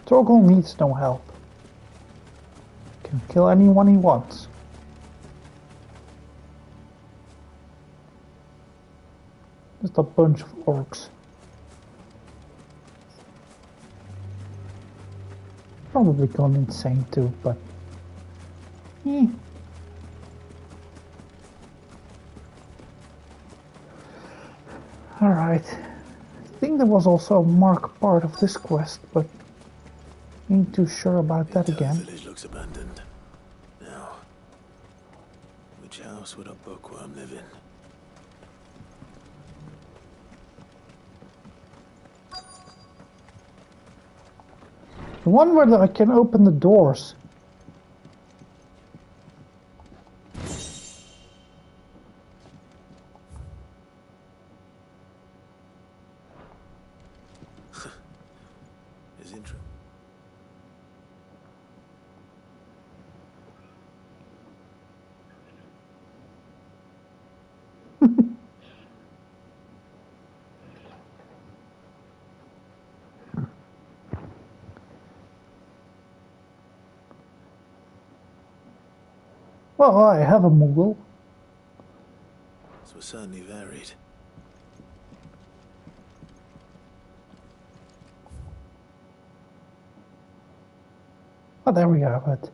Torgal needs no help. He can kill anyone he wants. a bunch of orcs. Probably gone insane too, but... Alright. I think there was also a marked part of this quest, but ain't too sure about that again. The village looks abandoned. Now, which house would a bookworm live in? The one where I can open the doors. Is interesting. Well, I have a Moogle. This was certainly varied. Oh, there we have it.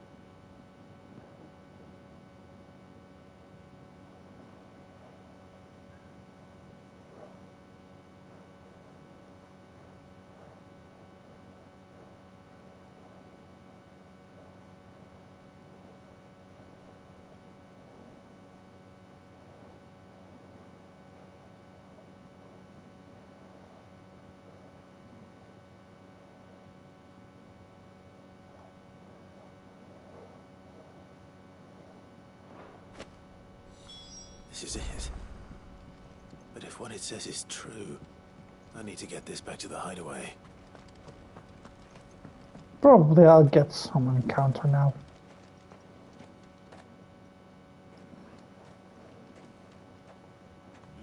This is it. But if what it says is true, I need to get this back to the hideaway. Probably I'll get some encounter now.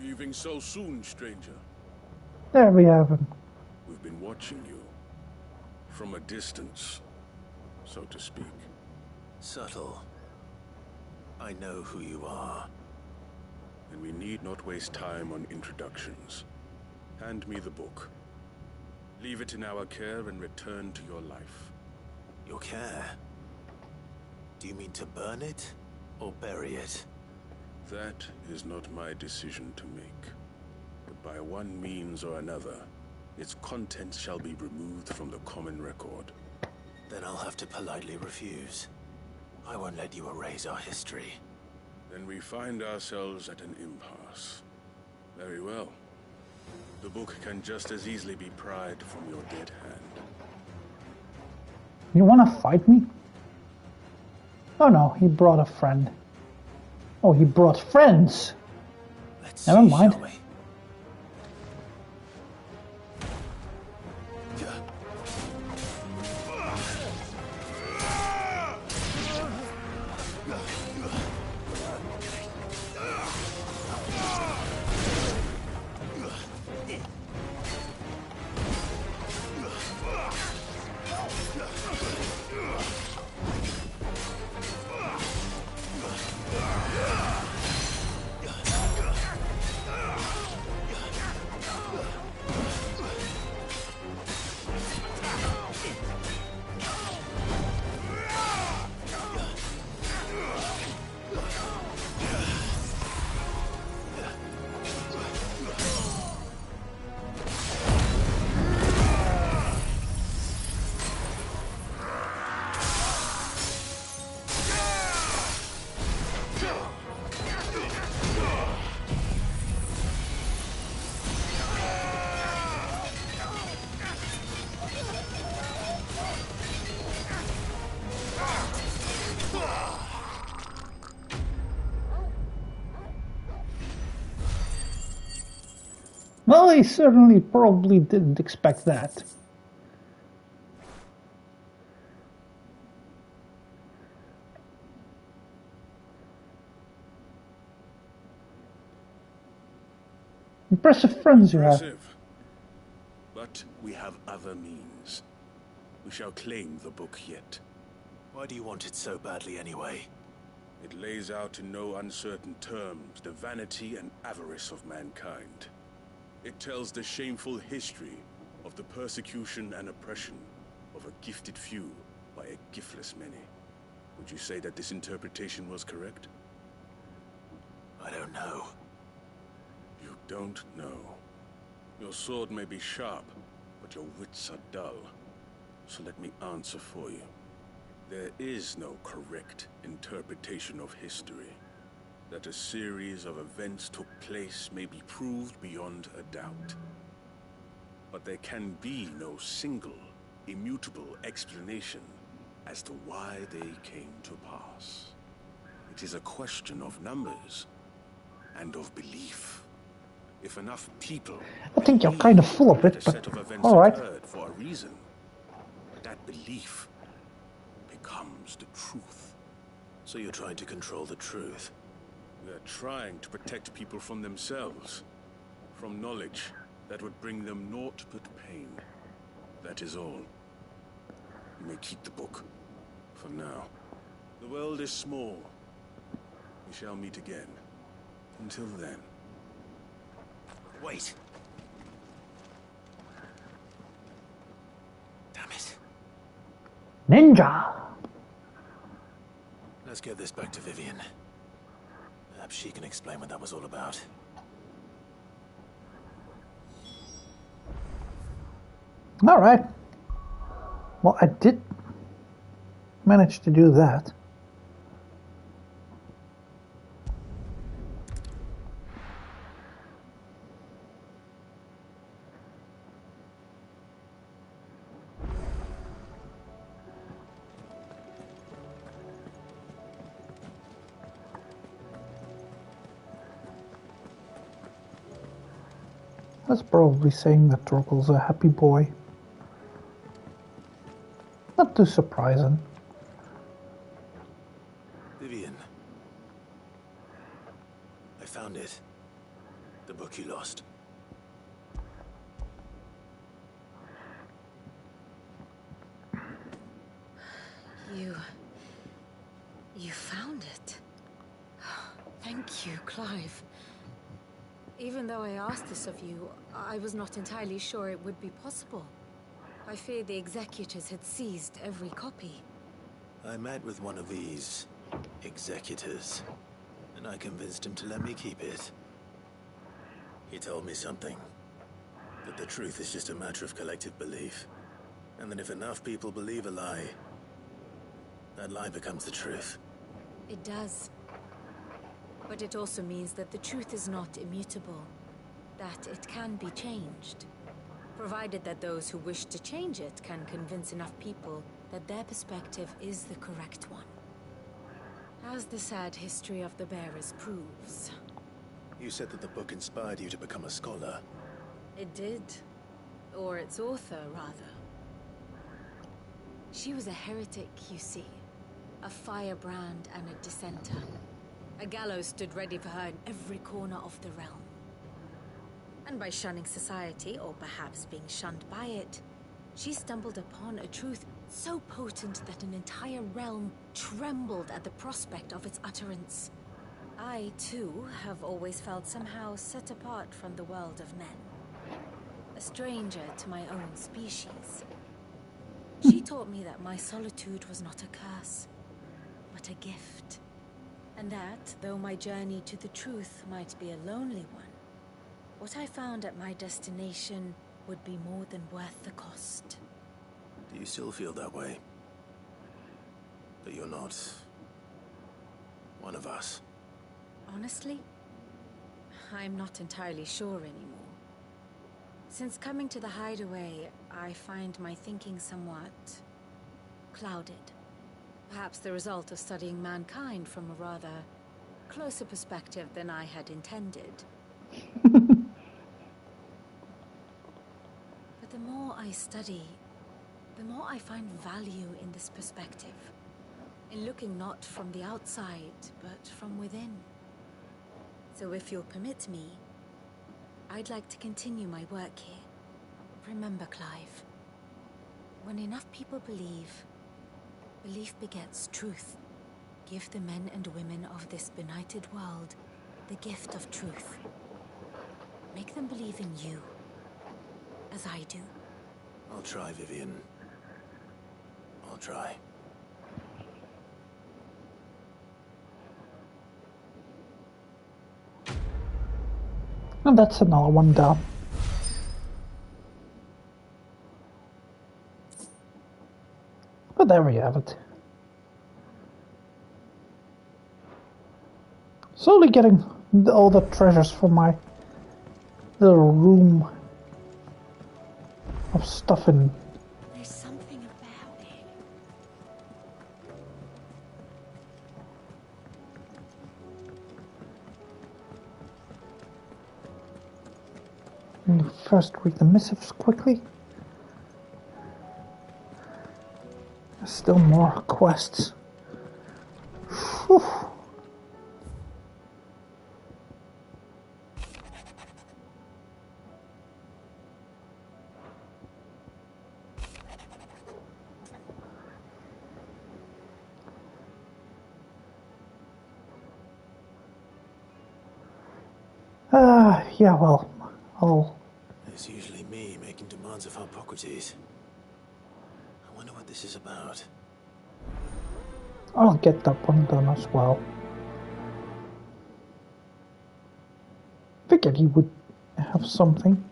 Leaving so soon, stranger? There we have him. We've been watching you. From a distance, so to speak. Subtle. I know who you are. And we need not waste time on introductions. Hand me the book. Leave it in our care and return to your life. Your care? Do you mean to burn it or bury it? That is not my decision to make. But by one means or another, its contents shall be removed from the common record. Then I'll have to politely refuse. I won't let you erase our history. Then we find ourselves at an impasse. Very well. The book can just as easily be pried from your dead hand. You wanna fight me? Oh no, he brought a friend. Oh, he brought friends. Never mind. Well, he certainly probably didn't expect that. Impressive friends you have. But we have other means. We shall claim the book yet. Why do you want it so badly anyway? It lays out in no uncertain terms the vanity and avarice of mankind. It tells the shameful history of the persecution and oppression of a gifted few by a giftless many. Would you say that this interpretation was correct? I don't know. You don't know. Your sword may be sharp, but your wits are dull. So let me answer for you. There is no correct interpretation of history. That a series of events took place may be proved beyond a doubt. But there can be no single, immutable explanation as to why they came to pass. It is a question of numbers and of belief. If enough people I think you're kind of full of that it, a but set of events alright. occurred for a reason, that belief becomes the truth. So you're trying to control the truth? We're trying to protect people from themselves, from knowledge that would bring them naught but pain. That is all. You may keep the book, for now. The world is small. We shall meet again. Until then. Wait. Damn it. Ninja! Let's get this back to Vivian. Perhaps she can explain what that was all about. Alright. Well, I did manage to do that. That's probably saying that Torkel's a happy boy. Not too surprising. Vivian. I found it. The book you lost. You found it. Thank you, Clive. Even though I asked this of you, I was not entirely sure it would be possible. I feared the executors had seized every copy. I met with one of these executors, and I convinced him to let me keep it. He told me something. That the truth is just a matter of collective belief. And that if enough people believe a lie, that lie becomes the truth. It does. But it also means that the truth is not immutable. That it can be changed. Provided that those who wish to change it can convince enough people that their perspective is the correct one. As the sad history of the bearers proves. You said that the book inspired you to become a scholar. It did. Or its author, rather. She was a heretic, you see. A firebrand and a dissenter. A gallows stood ready for her in every corner of the realm. And by shunning society, or perhaps being shunned by it, she stumbled upon a truth so potent that an entire realm trembled at the prospect of its utterance. I, too, have always felt somehow set apart from the world of men. A stranger to my own species. She taught me that my solitude was not a curse, but a gift. And that, though my journey to the truth might be a lonely one, what I found at my destination would be more than worth the cost. Do you still feel that way? That you're not one of us? Honestly, I'm not entirely sure anymore. Since coming to the hideaway, I find my thinking somewhat clouded. Perhaps the result of studying mankind from a rather closer perspective than I had intended. But the more I study, the more I find value in this perspective. In looking not from the outside, but from within. So if you'll permit me, I'd like to continue my work here. Remember, Clive, when enough people believe, belief begets truth. Give the men and women of this benighted world the gift of truth. Make them believe in you. As I do. I'll try, Vivian. I'll try. And that's another one down. But there we have it. Slowly getting all the treasures for my little room of stuff in. There's something about it. Let me first read the missives quickly. There's still more quests. Whew. Yeah, well, It's usually me making demands of Hippocrates. I wonder what this is about. I'll get that one done as well. Figured he would have something.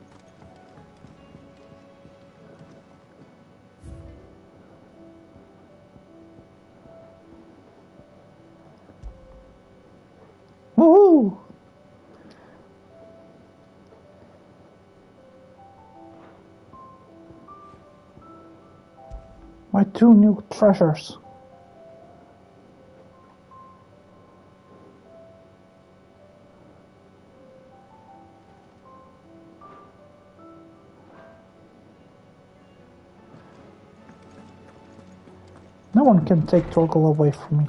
Woohoo! My 2 new treasures. No one can take Torgal away from me.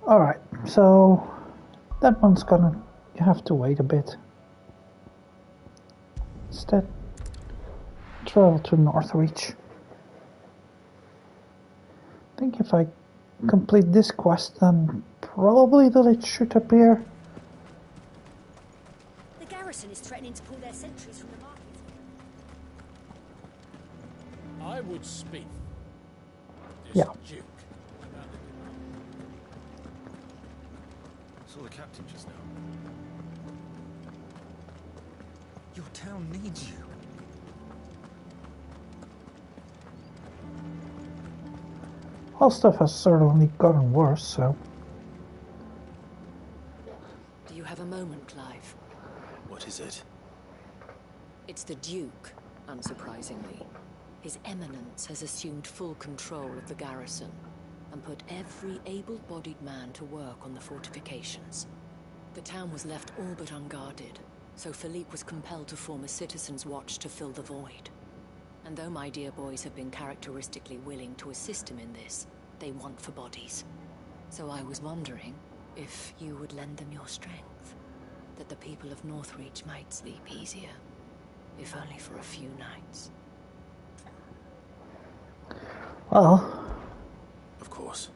Alright, so that one's gonna have to wait a bit. Instead, travel to Northreach. I think if I complete this quest, then probably the lich should appear. The garrison is threatening to pull their sentries from the market. I would speak. This Yeah. Duke. About the demand. Saw the captain just now. Your town needs you. All stuff has certainly gotten worse, so. Do you have a moment, Clive? What is it? It's the Duke, unsurprisingly. His Eminence has assumed full control of the garrison and put every able-bodied man to work on the fortifications. The town was left all but unguarded, so Philippe was compelled to form a citizens' watch to fill the void. And though my dear boys have been characteristically willing to assist him in this, they want for bodies. So I was wondering if you would lend them your strength, that the people of Northreach might sleep easier, if only for a few nights. Well. Of course.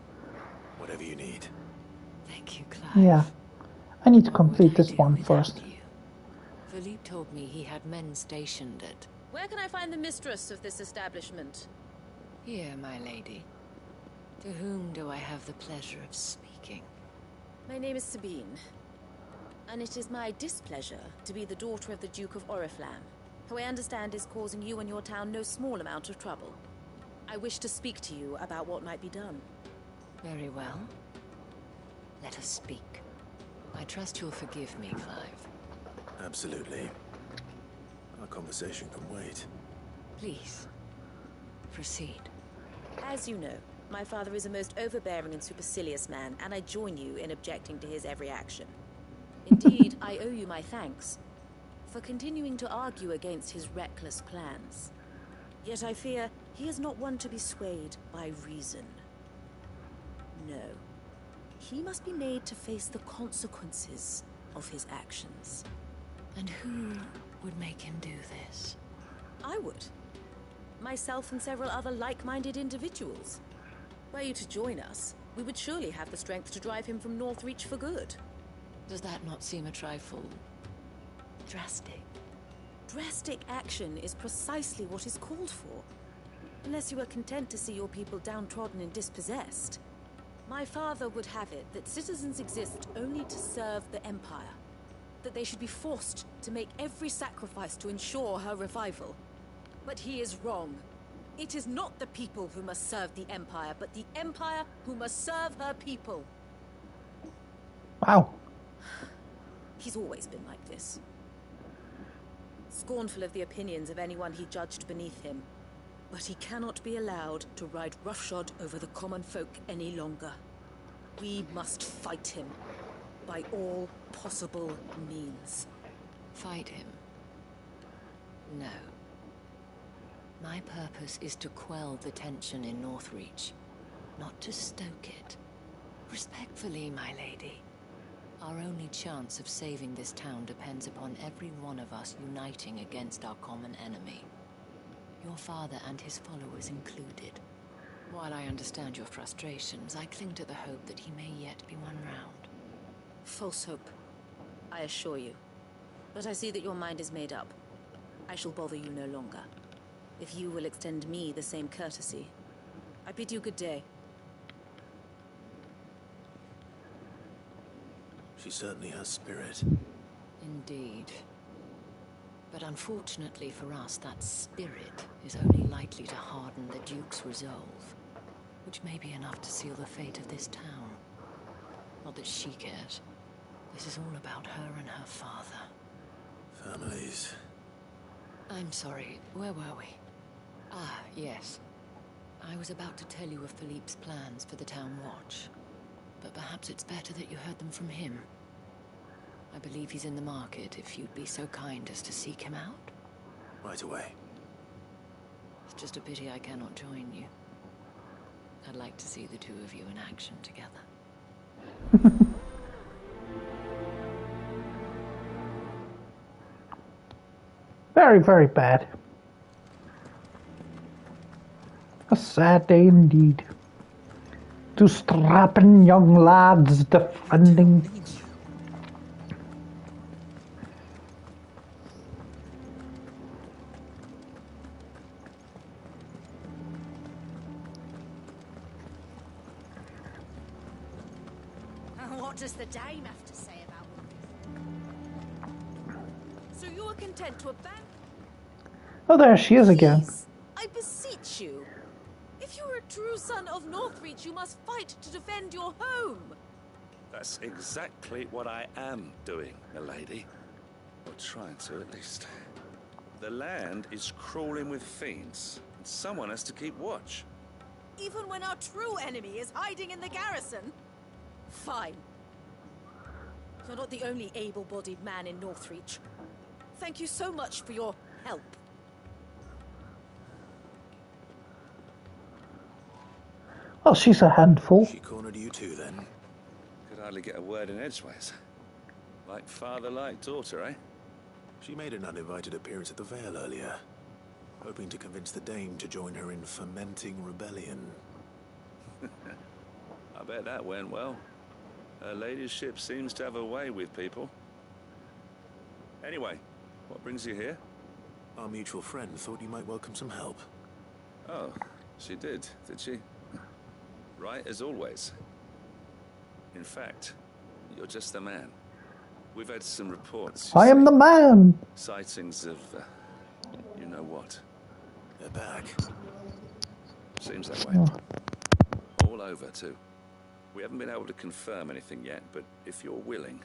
Whatever you need. Thank you, Clive. Yeah. I need to complete this one first. Philippe told me he had men stationed at... Where can I find the mistress of this establishment? Here, my lady. To whom do I have the pleasure of speaking? My name is Sabine, and it is my displeasure to be the daughter of the Duke of Oriflamme, who I understand is causing you and your town no small amount of trouble. I wish to speak to you about what might be done. Very well. Let us speak. I trust you'll forgive me, Clive. Absolutely. Our conversation can wait. Please, proceed. As you know, my father is a most overbearing and supercilious man, and I join you in objecting to his every action. Indeed, I owe you my thanks for continuing to argue against his reckless plans. Yet I fear he is not one to be swayed by reason. No. He must be made to face the consequences of his actions. And who would make him do this? I would. Myself and several other like-minded individuals. Were you to join us, we would surely have the strength to drive him from Northreach for good. Does that not seem a trifle drastic? Drastic action is precisely what is called for. Unless you are content to see your people downtrodden and dispossessed. My father would have it that citizens exist only to serve the Empire. That they should be forced to make every sacrifice to ensure her revival. But he is wrong. It is not the people who must serve the Empire, but the Empire who must serve her people. Wow. He's always been like this. Scornful of the opinions of anyone he judged beneath him. But he cannot be allowed to ride roughshod over the common folk any longer. We must fight him. By all possible means. Fight him? No. My purpose is to quell the tension in Northreach, not to stoke it. Respectfully, my lady. Our only chance of saving this town depends upon every one of us uniting against our common enemy. Your father and his followers included. While I understand your frustrations, I cling to the hope that he may yet be won round. False hope, I assure you. But I see that your mind is made up. I shall bother you no longer. If you will extend me the same courtesy, I bid you good day. She certainly has spirit. Indeed. But unfortunately for us, that spirit is only likely to harden the Duke's resolve, which may be enough to seal the fate of this town. Not that she cares. This is all about her and her father. Families. I'm sorry, where were we? Ah, yes. I was about to tell you of Philippe's plans for the town watch. But perhaps it's better that you heard them from him. I believe he's in the market, if you'd be so kind as to seek him out. Right away. It's just a pity I cannot join you. I'd like to see the two of you in action together. Very, very bad. A sad day indeed. Two strapping young lads defending. What does the dame have to say about all this? So you are content to abandon? Oh, there she is again. Please, I beseech you. If you are a true son of Northreach, you must fight to defend your home. That's exactly what I am doing, milady. Or trying to, at least. The land is crawling with fiends, and someone has to keep watch. Even when our true enemy is hiding in the garrison? Fine. You're not the only able-bodied man in Northreach. Thank you so much for your help. Oh, she's a handful. She cornered you too, then? Could hardly get a word in edgeways. Like father, like daughter, eh? She made an uninvited appearance at the Vale earlier, hoping to convince the Dame to join her in fomenting rebellion. I bet that went well. Her ladyship seems to have a way with people. Anyway, what brings you here? Our mutual friend thought you might welcome some help. Oh, she did she? Right as always. In fact, you're just the man. We've had some reports. I am the man! Sightings of, you know what. They're back. Seems that way. All over, too. We haven't been able to confirm anything yet, but if you're willing...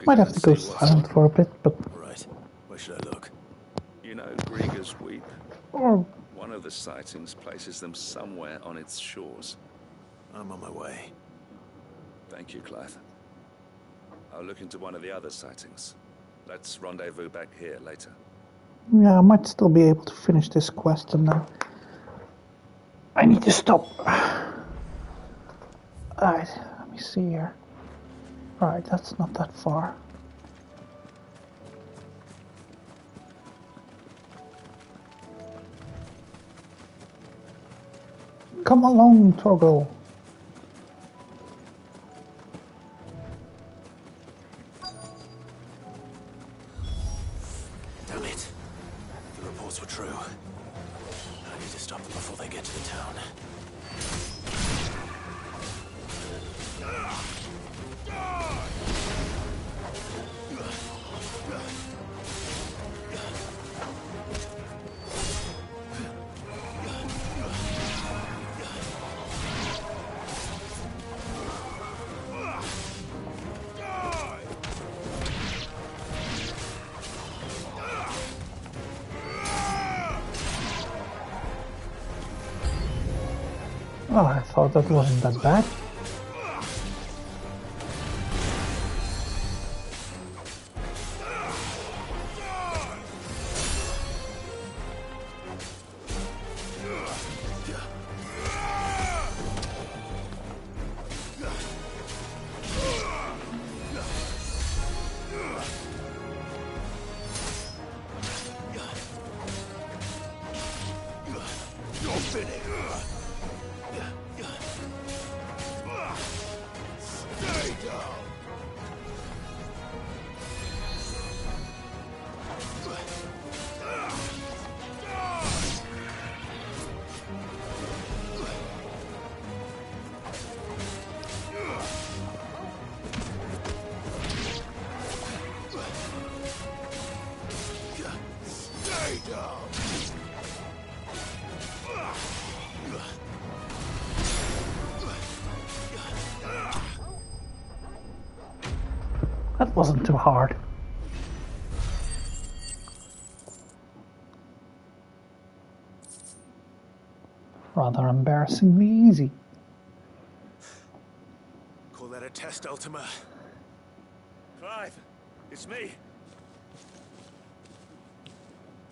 Might have to go silent for a bit, but... Right. Where should I look? You know Grieger's Weep? Oh. One of the sightings places them somewhere on its shores. I'm on my way. Thank you, Clive. I'll look into one of the other sightings. Let's rendezvous back here later. Yeah, I might still be able to finish this quest and then... I need to stop. Alright, let me see here. Alright, that's not that far. Come along, Toggle. reports were true. I need to stop them before they get to the town. Oh, I thought that wasn't that bad. That wasn't too hard. Rather embarrassingly easy. Call that a test, Ultima? Clive, it's me.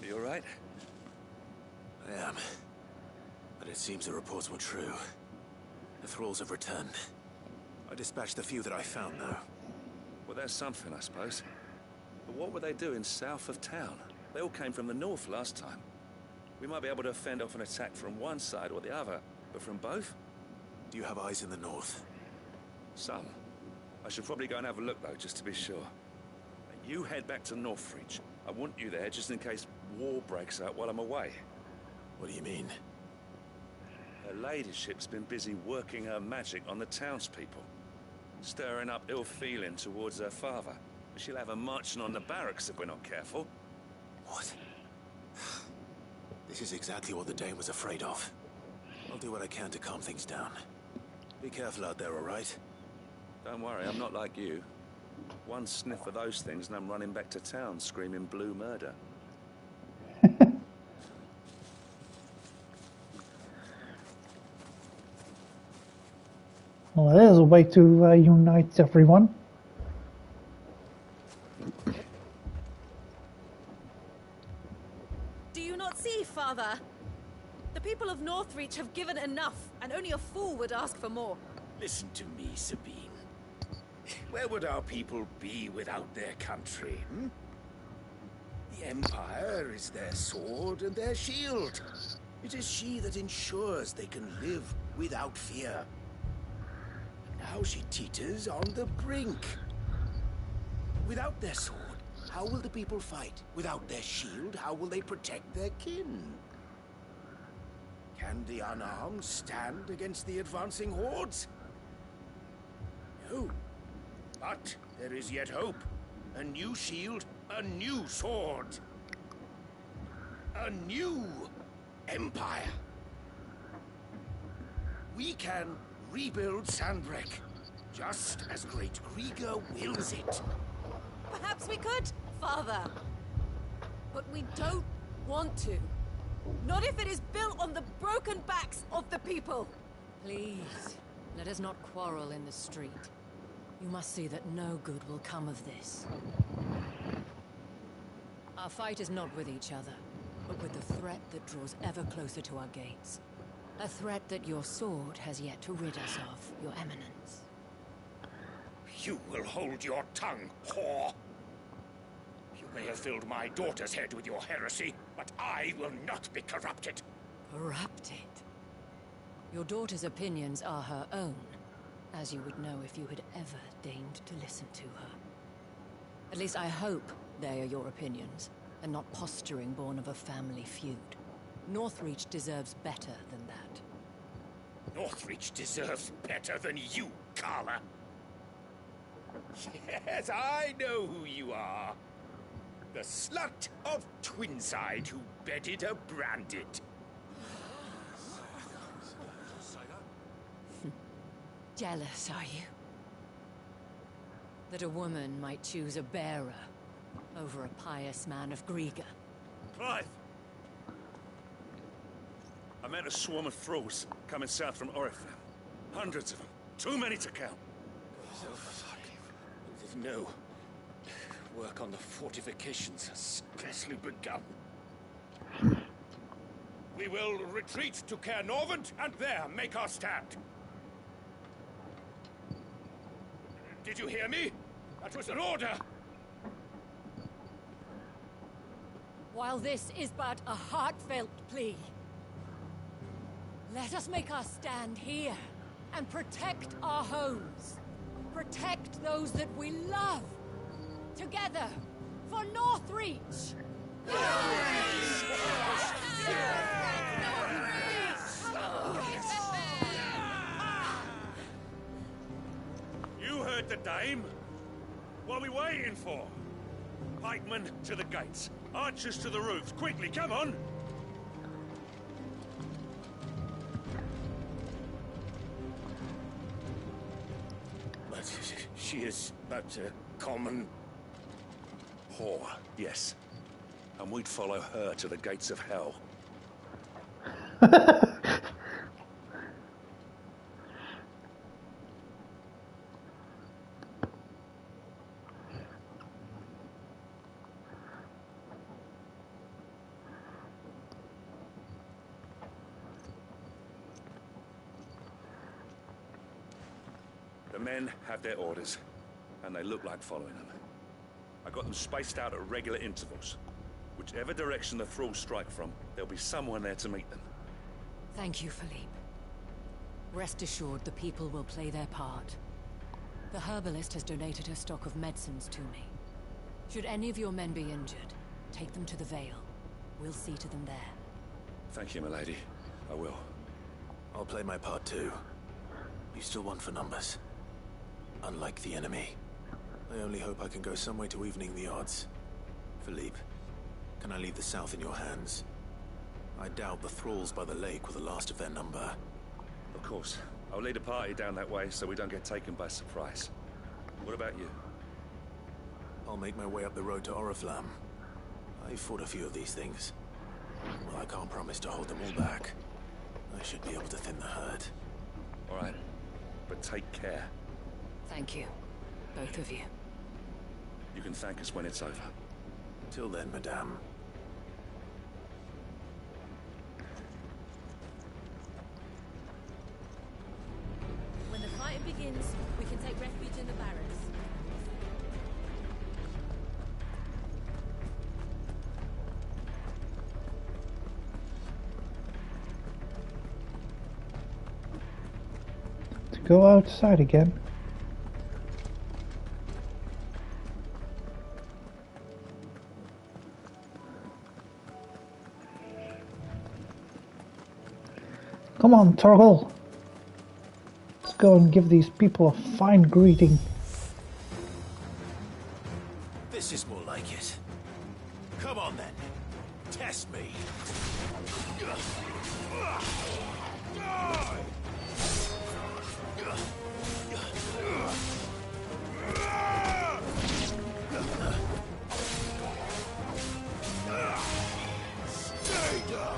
Are you alright? I am. But it seems the reports were true. The thralls have returned. I dispatched the few that I found, though. Well, that's something, I suppose. But what were they doing south of town? They all came from the north last time. We might be able to fend off an attack from one side or the other, but from both? Do you have eyes in the north? Some. I should probably go and have a look, though, just to be sure. You head back to Northreach. I want you there just in case war breaks out while I'm away. What do you mean? Her ladyship's been busy working her magic on the townspeople, stirring up ill feeling towards her father. She'll have her marching on the barracks if we're not careful. What? This is exactly what the Dane was afraid of. I'll do what I can to calm things down. Be careful out there, all right? Don't worry, I'm not like you. One sniff of those things and I'm running back to town screaming blue murder. Well, there's a way to unite everyone. Do you not see, Father? The people of Northreach have given enough, and only a fool would ask for more. Listen to me, Sabine. Where would our people be without their country, hmm? The Empire is their sword and their shield. It is she that ensures they can live without fear. Now she teeters on the brink. Without their sword, how will the people fight? Without their shield, how will they protect their kin? Can the unarmed stand against the advancing hordes? No. But there is yet hope. A new shield, a new sword. A new empire. We can rebuild Sandbreck, just as Great Krieger wills it. Perhaps we could, Father. But we don't want to. Not if it is built on the broken backs of the people. Please, let us not quarrel in the street. You must see that no good will come of this. Our fight is not with each other, but with the threat that draws ever closer to our gates. A threat that your sword has yet to rid us of, Your Eminence. You will hold your tongue, whore. You may have filled my daughter's head with your heresy, but I will not be corrupted. Corrupted? Your daughter's opinions are her own, as you would know if you had ever deigned to listen to her. At least I hope they are your opinions. and not posturing born of a family feud. Northreach deserves better than that. Northreach deserves better than you, Carla. Yes, I know who you are. The slut of Twinside who bedded a branded. Jealous, are you? That a woman might choose a bearer over a pious man of Griega. Clive! I met a swarm of thralls coming south from Oriflamme. Hundreds of them. Too many to count. There's no work on the fortifications has scarcely begun. We will retreat to Caer Norvent and there make our stand. Did you hear me? That was an order! While this is but a heartfelt plea, let us make our stand here and protect our homes. Protect those that we love. Together, for Northreach! You heard the dame? What are we waiting for? Pikemen to the gates. Archers to the roofs. Quickly, come on! But she is but a common whore, yes. And we'd follow her to the gates of hell. The men have their orders, and they look like following them. I got them spaced out at regular intervals. Whichever direction the thralls strike from, there'll be someone there to meet them. Thank you, Philippe. Rest assured the people will play their part. The herbalist has donated her stock of medicines to me. Should any of your men be injured, take them to the Vale. We'll see to them there. Thank you, milady. I will. I'll play my part too. You still want for numbers. Unlike the enemy. I only hope I can go some way to evening the odds. Philippe, can I leave the south in your hands? I doubt the thralls by the lake were the last of their number. Of course. I'll lead a party down that way so we don't get taken by surprise. What about you? I'll make my way up the road to Oriflamme. I fought a few of these things. Well, I can't promise to hold them all back. I should be able to thin the herd. All right. But take care. Thank you. Both of you. You can thank us when it's over. Till then, madame. When the fight begins, we can take refuge in the barracks. To go outside again. Come on, Torgal. Let's go and give these people a fine greeting. This is more like it. Come on then. Test me. Stay down.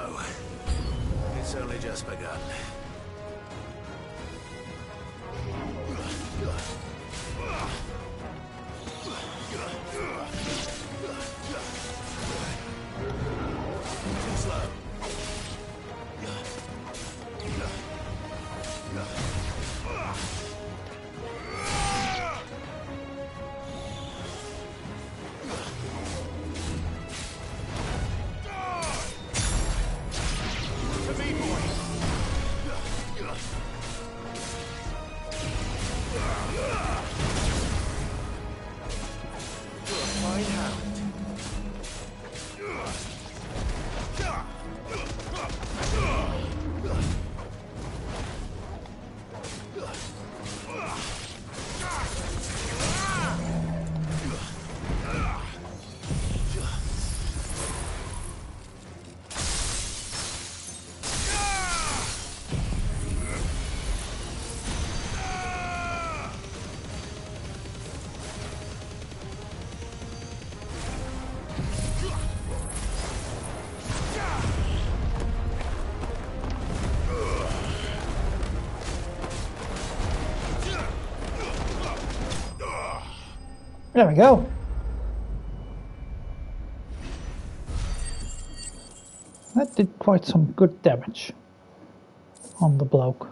no. It's only just begun. Too slow. There we go. That did quite some good damage on the bloke.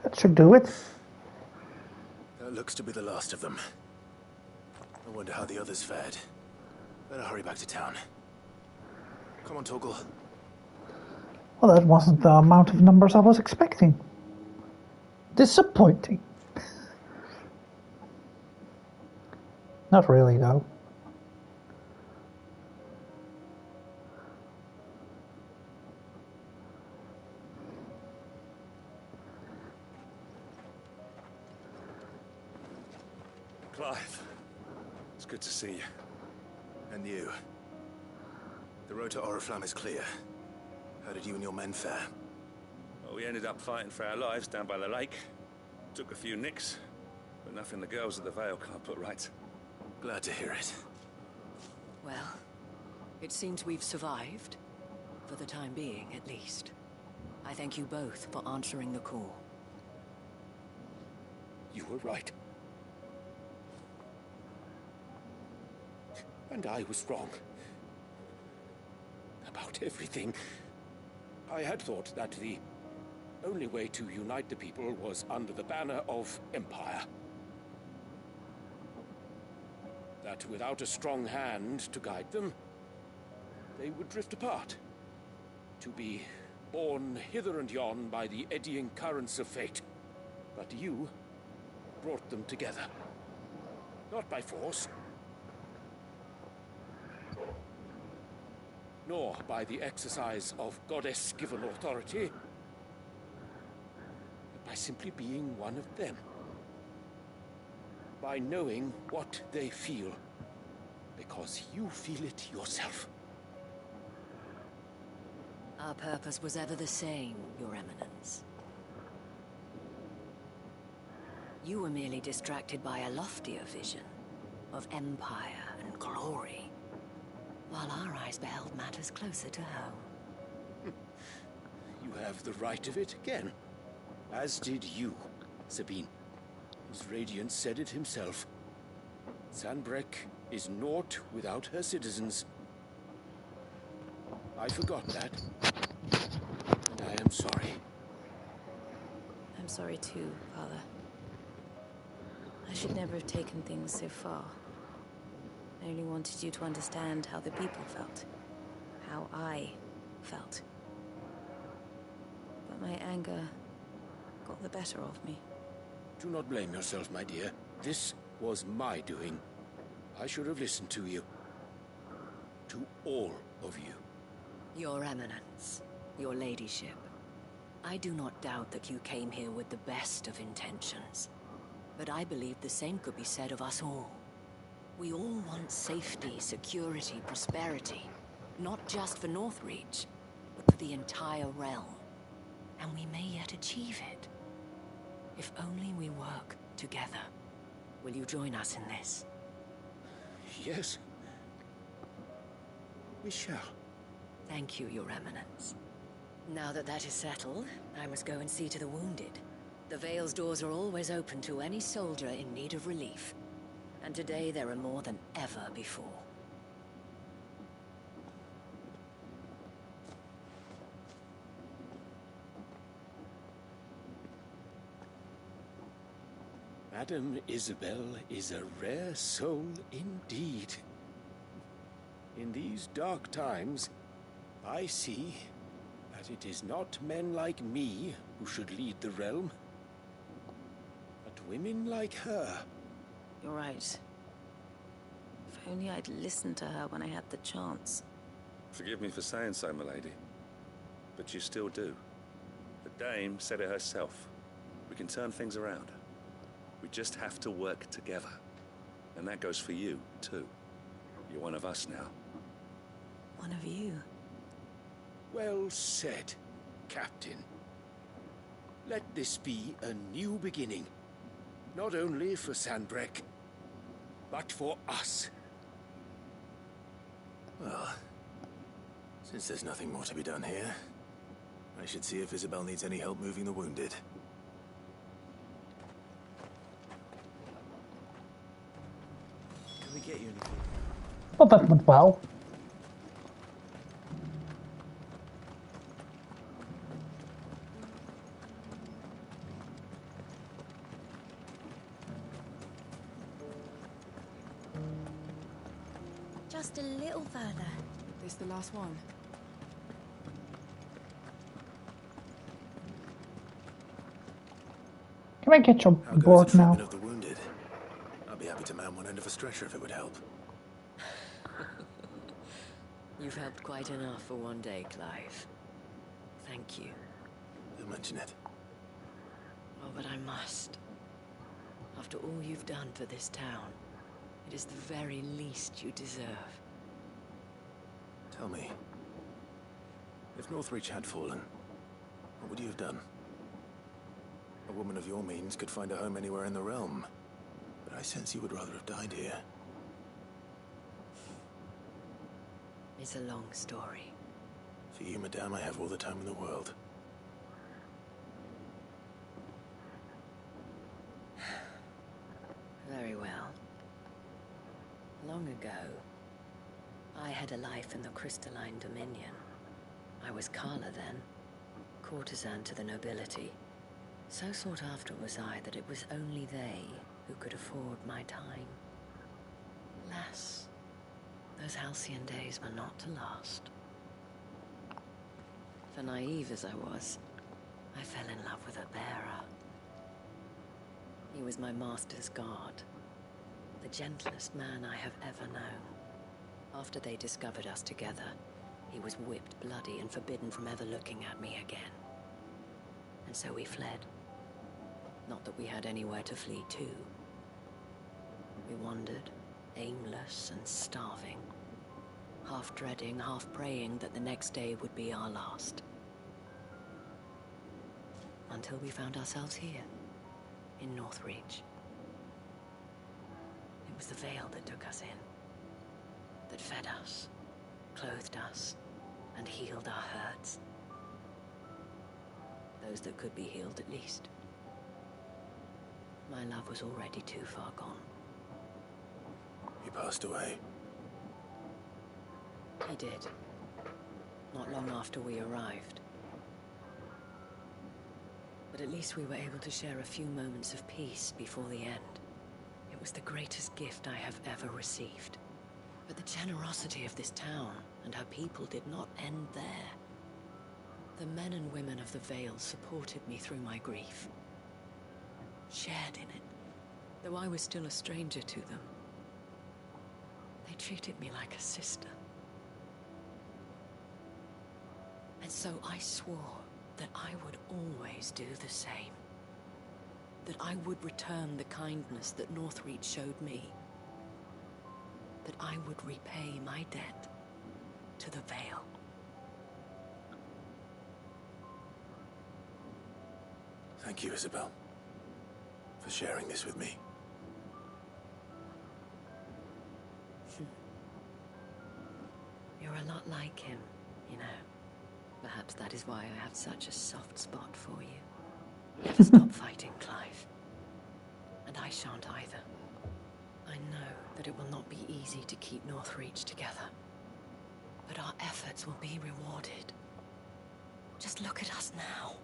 That should do it. That looks to be the last of them. I wonder how the others fared. Better hurry back to town. Come on, Torgal. Well, that wasn't the amount of numbers I was expecting. Disappointing. Not really, though. Clive, it's good to see you. And you. The road to Oriflamme is clear. How did you and your men fare? Well, we ended up fighting for our lives down by the lake. Took a few nicks, but nothing the girls of the Vale can't put right. Glad to hear it. Well, it seems we've survived. For the time being, at least. I thank you both for answering the call. You were right. And I was wrong. About everything. I had thought that the only way to unite the people was under the banner of Empire. That without a strong hand to guide them, they would drift apart. To be borne hither and yon by the eddying currents of fate. But you brought them together. Not by force, nor by the exercise of goddess-given authority, but by simply being one of them. By knowing what they feel, because you feel it yourself. Our purpose was ever the same, Your Eminence. You were merely distracted by a loftier vision of empire and glory, while our eyes beheld matters closer to home. You have the right of it again, as did you, Sabine. His radiance said it himself. Sanbreque is naught without her citizens. I forgot that, and I am sorry. I'm sorry too, Father. I should never have taken things so far. I only wanted you to understand how the people felt. How I felt. But my anger got the better of me. Do not blame yourself, my dear. This was my doing. I should have listened to you. To all of you. Your Eminence, your ladyship, I do not doubt that you came here with the best of intentions. But I believe the same could be said of us all. We all want safety, security, prosperity. Not just for Northreach, but for the entire realm. And we may yet achieve it. If only we work together. Will you join us in this? Yes. We shall. Thank you, Your Eminence. Now that that is settled, I must go and see to the wounded. The Vale's doors are always open to any soldier in need of relief. And today there are more than ever before. Madame Isabel is a rare soul indeed. In these dark times, I see that it is not men like me who should lead the realm, but women like her. You're right. If only I'd listened to her when I had the chance. Forgive me for saying so, milady, but you still do. The dame said it herself. We can turn things around. We just have to work together. And that goes for you, too. You're one of us now. One of you. Well said, Captain. Let this be a new beginning. Not only for Sanbreque, but for us. Well, since there's nothing more to be done here, I should see if Isabel needs any help moving the wounded. Can we get you anything? Well, that went well. Just a little further. This the last one? Can I get your How goes board the now? treatment of the wounded? I'll be happy to man one end of a stretcher if it would help. You've helped quite enough for one day, Clive. Thank you. Don't mention it. Oh, but I must. After all you've done for this town, it is the very least you deserve. Tell me, if Northreach had fallen, what would you have done? A woman of your means could find a home anywhere in the realm, but I sense you would rather have died here. It's a long story. For you, madame, I have all the time in the world. Very well. Long ago, I had a life in the Crystalline Dominion. I was Carla then, courtesan to the nobility. So sought after was I that it was only they who could afford my time. Alas, those halcyon days were not to last. For naive as I was, I fell in love with a bearer. He was my master's guard, the gentlest man I have ever known. After they discovered us together, he was whipped bloody and forbidden from ever looking at me again. And so we fled. Not that we had anywhere to flee to. We wandered, aimless and starving, half dreading, half praying that the next day would be our last. Until we found ourselves here, in Northreach. It was the Vale that took us in, that fed us, clothed us, and healed our hurts. Those that could be healed, at least. My love was already too far gone. He passed away. He did. Not long after we arrived. But at least we were able to share a few moments of peace before the end. It was the greatest gift I have ever received. But the generosity of this town and her people did not end there. The men and women of the Vale supported me through my grief. Shared in it, though I was still a stranger to them. They treated me like a sister. And so I swore that I would always do the same. That I would return the kindness that Northreach showed me. That I would repay my debt to the Vale. Thank you, Isabel, for sharing this with me. You're a lot like him, you know. Perhaps that is why I have such a soft spot for you. Never stop fighting, Clive. And I shan't either. I know that it will not be easy to keep Northreach together. But our efforts will be rewarded. Just look at us now.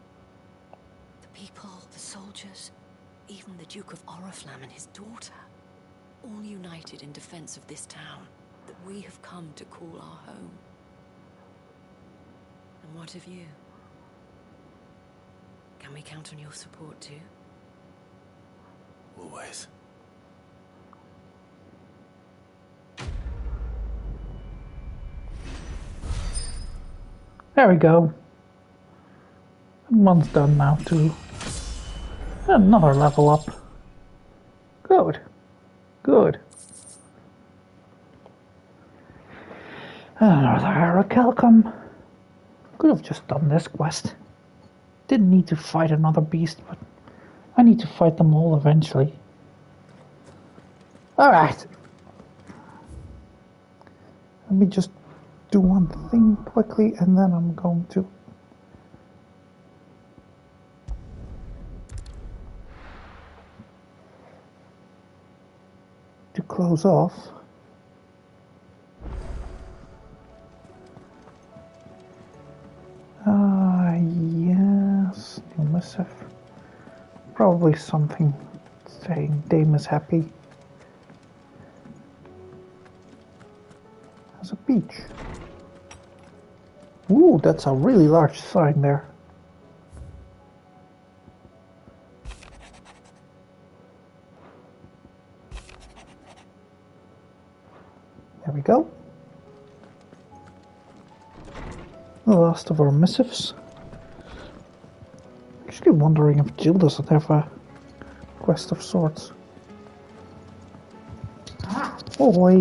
The people, the soldiers, even the Duke of Oriflamme and his daughter. All united in defense of this town that we have come to call our home. And what of you? Can we count on your support too? Always. There we go. One's done now too. Another level up. Good. Good. Another Aracalcum. Could have just done this quest. Didn't need to fight another beast, but I need to fight them all eventually. Alright. Let me just do one thing quickly and then I'm going to close off. Yes, new missive. Probably something saying Dame is happy. Has a beach. Ooh, that's a really large sign there. There we go. The last of our missives. Actually wondering if Jill doesn't have a quest of sorts. Oh boy.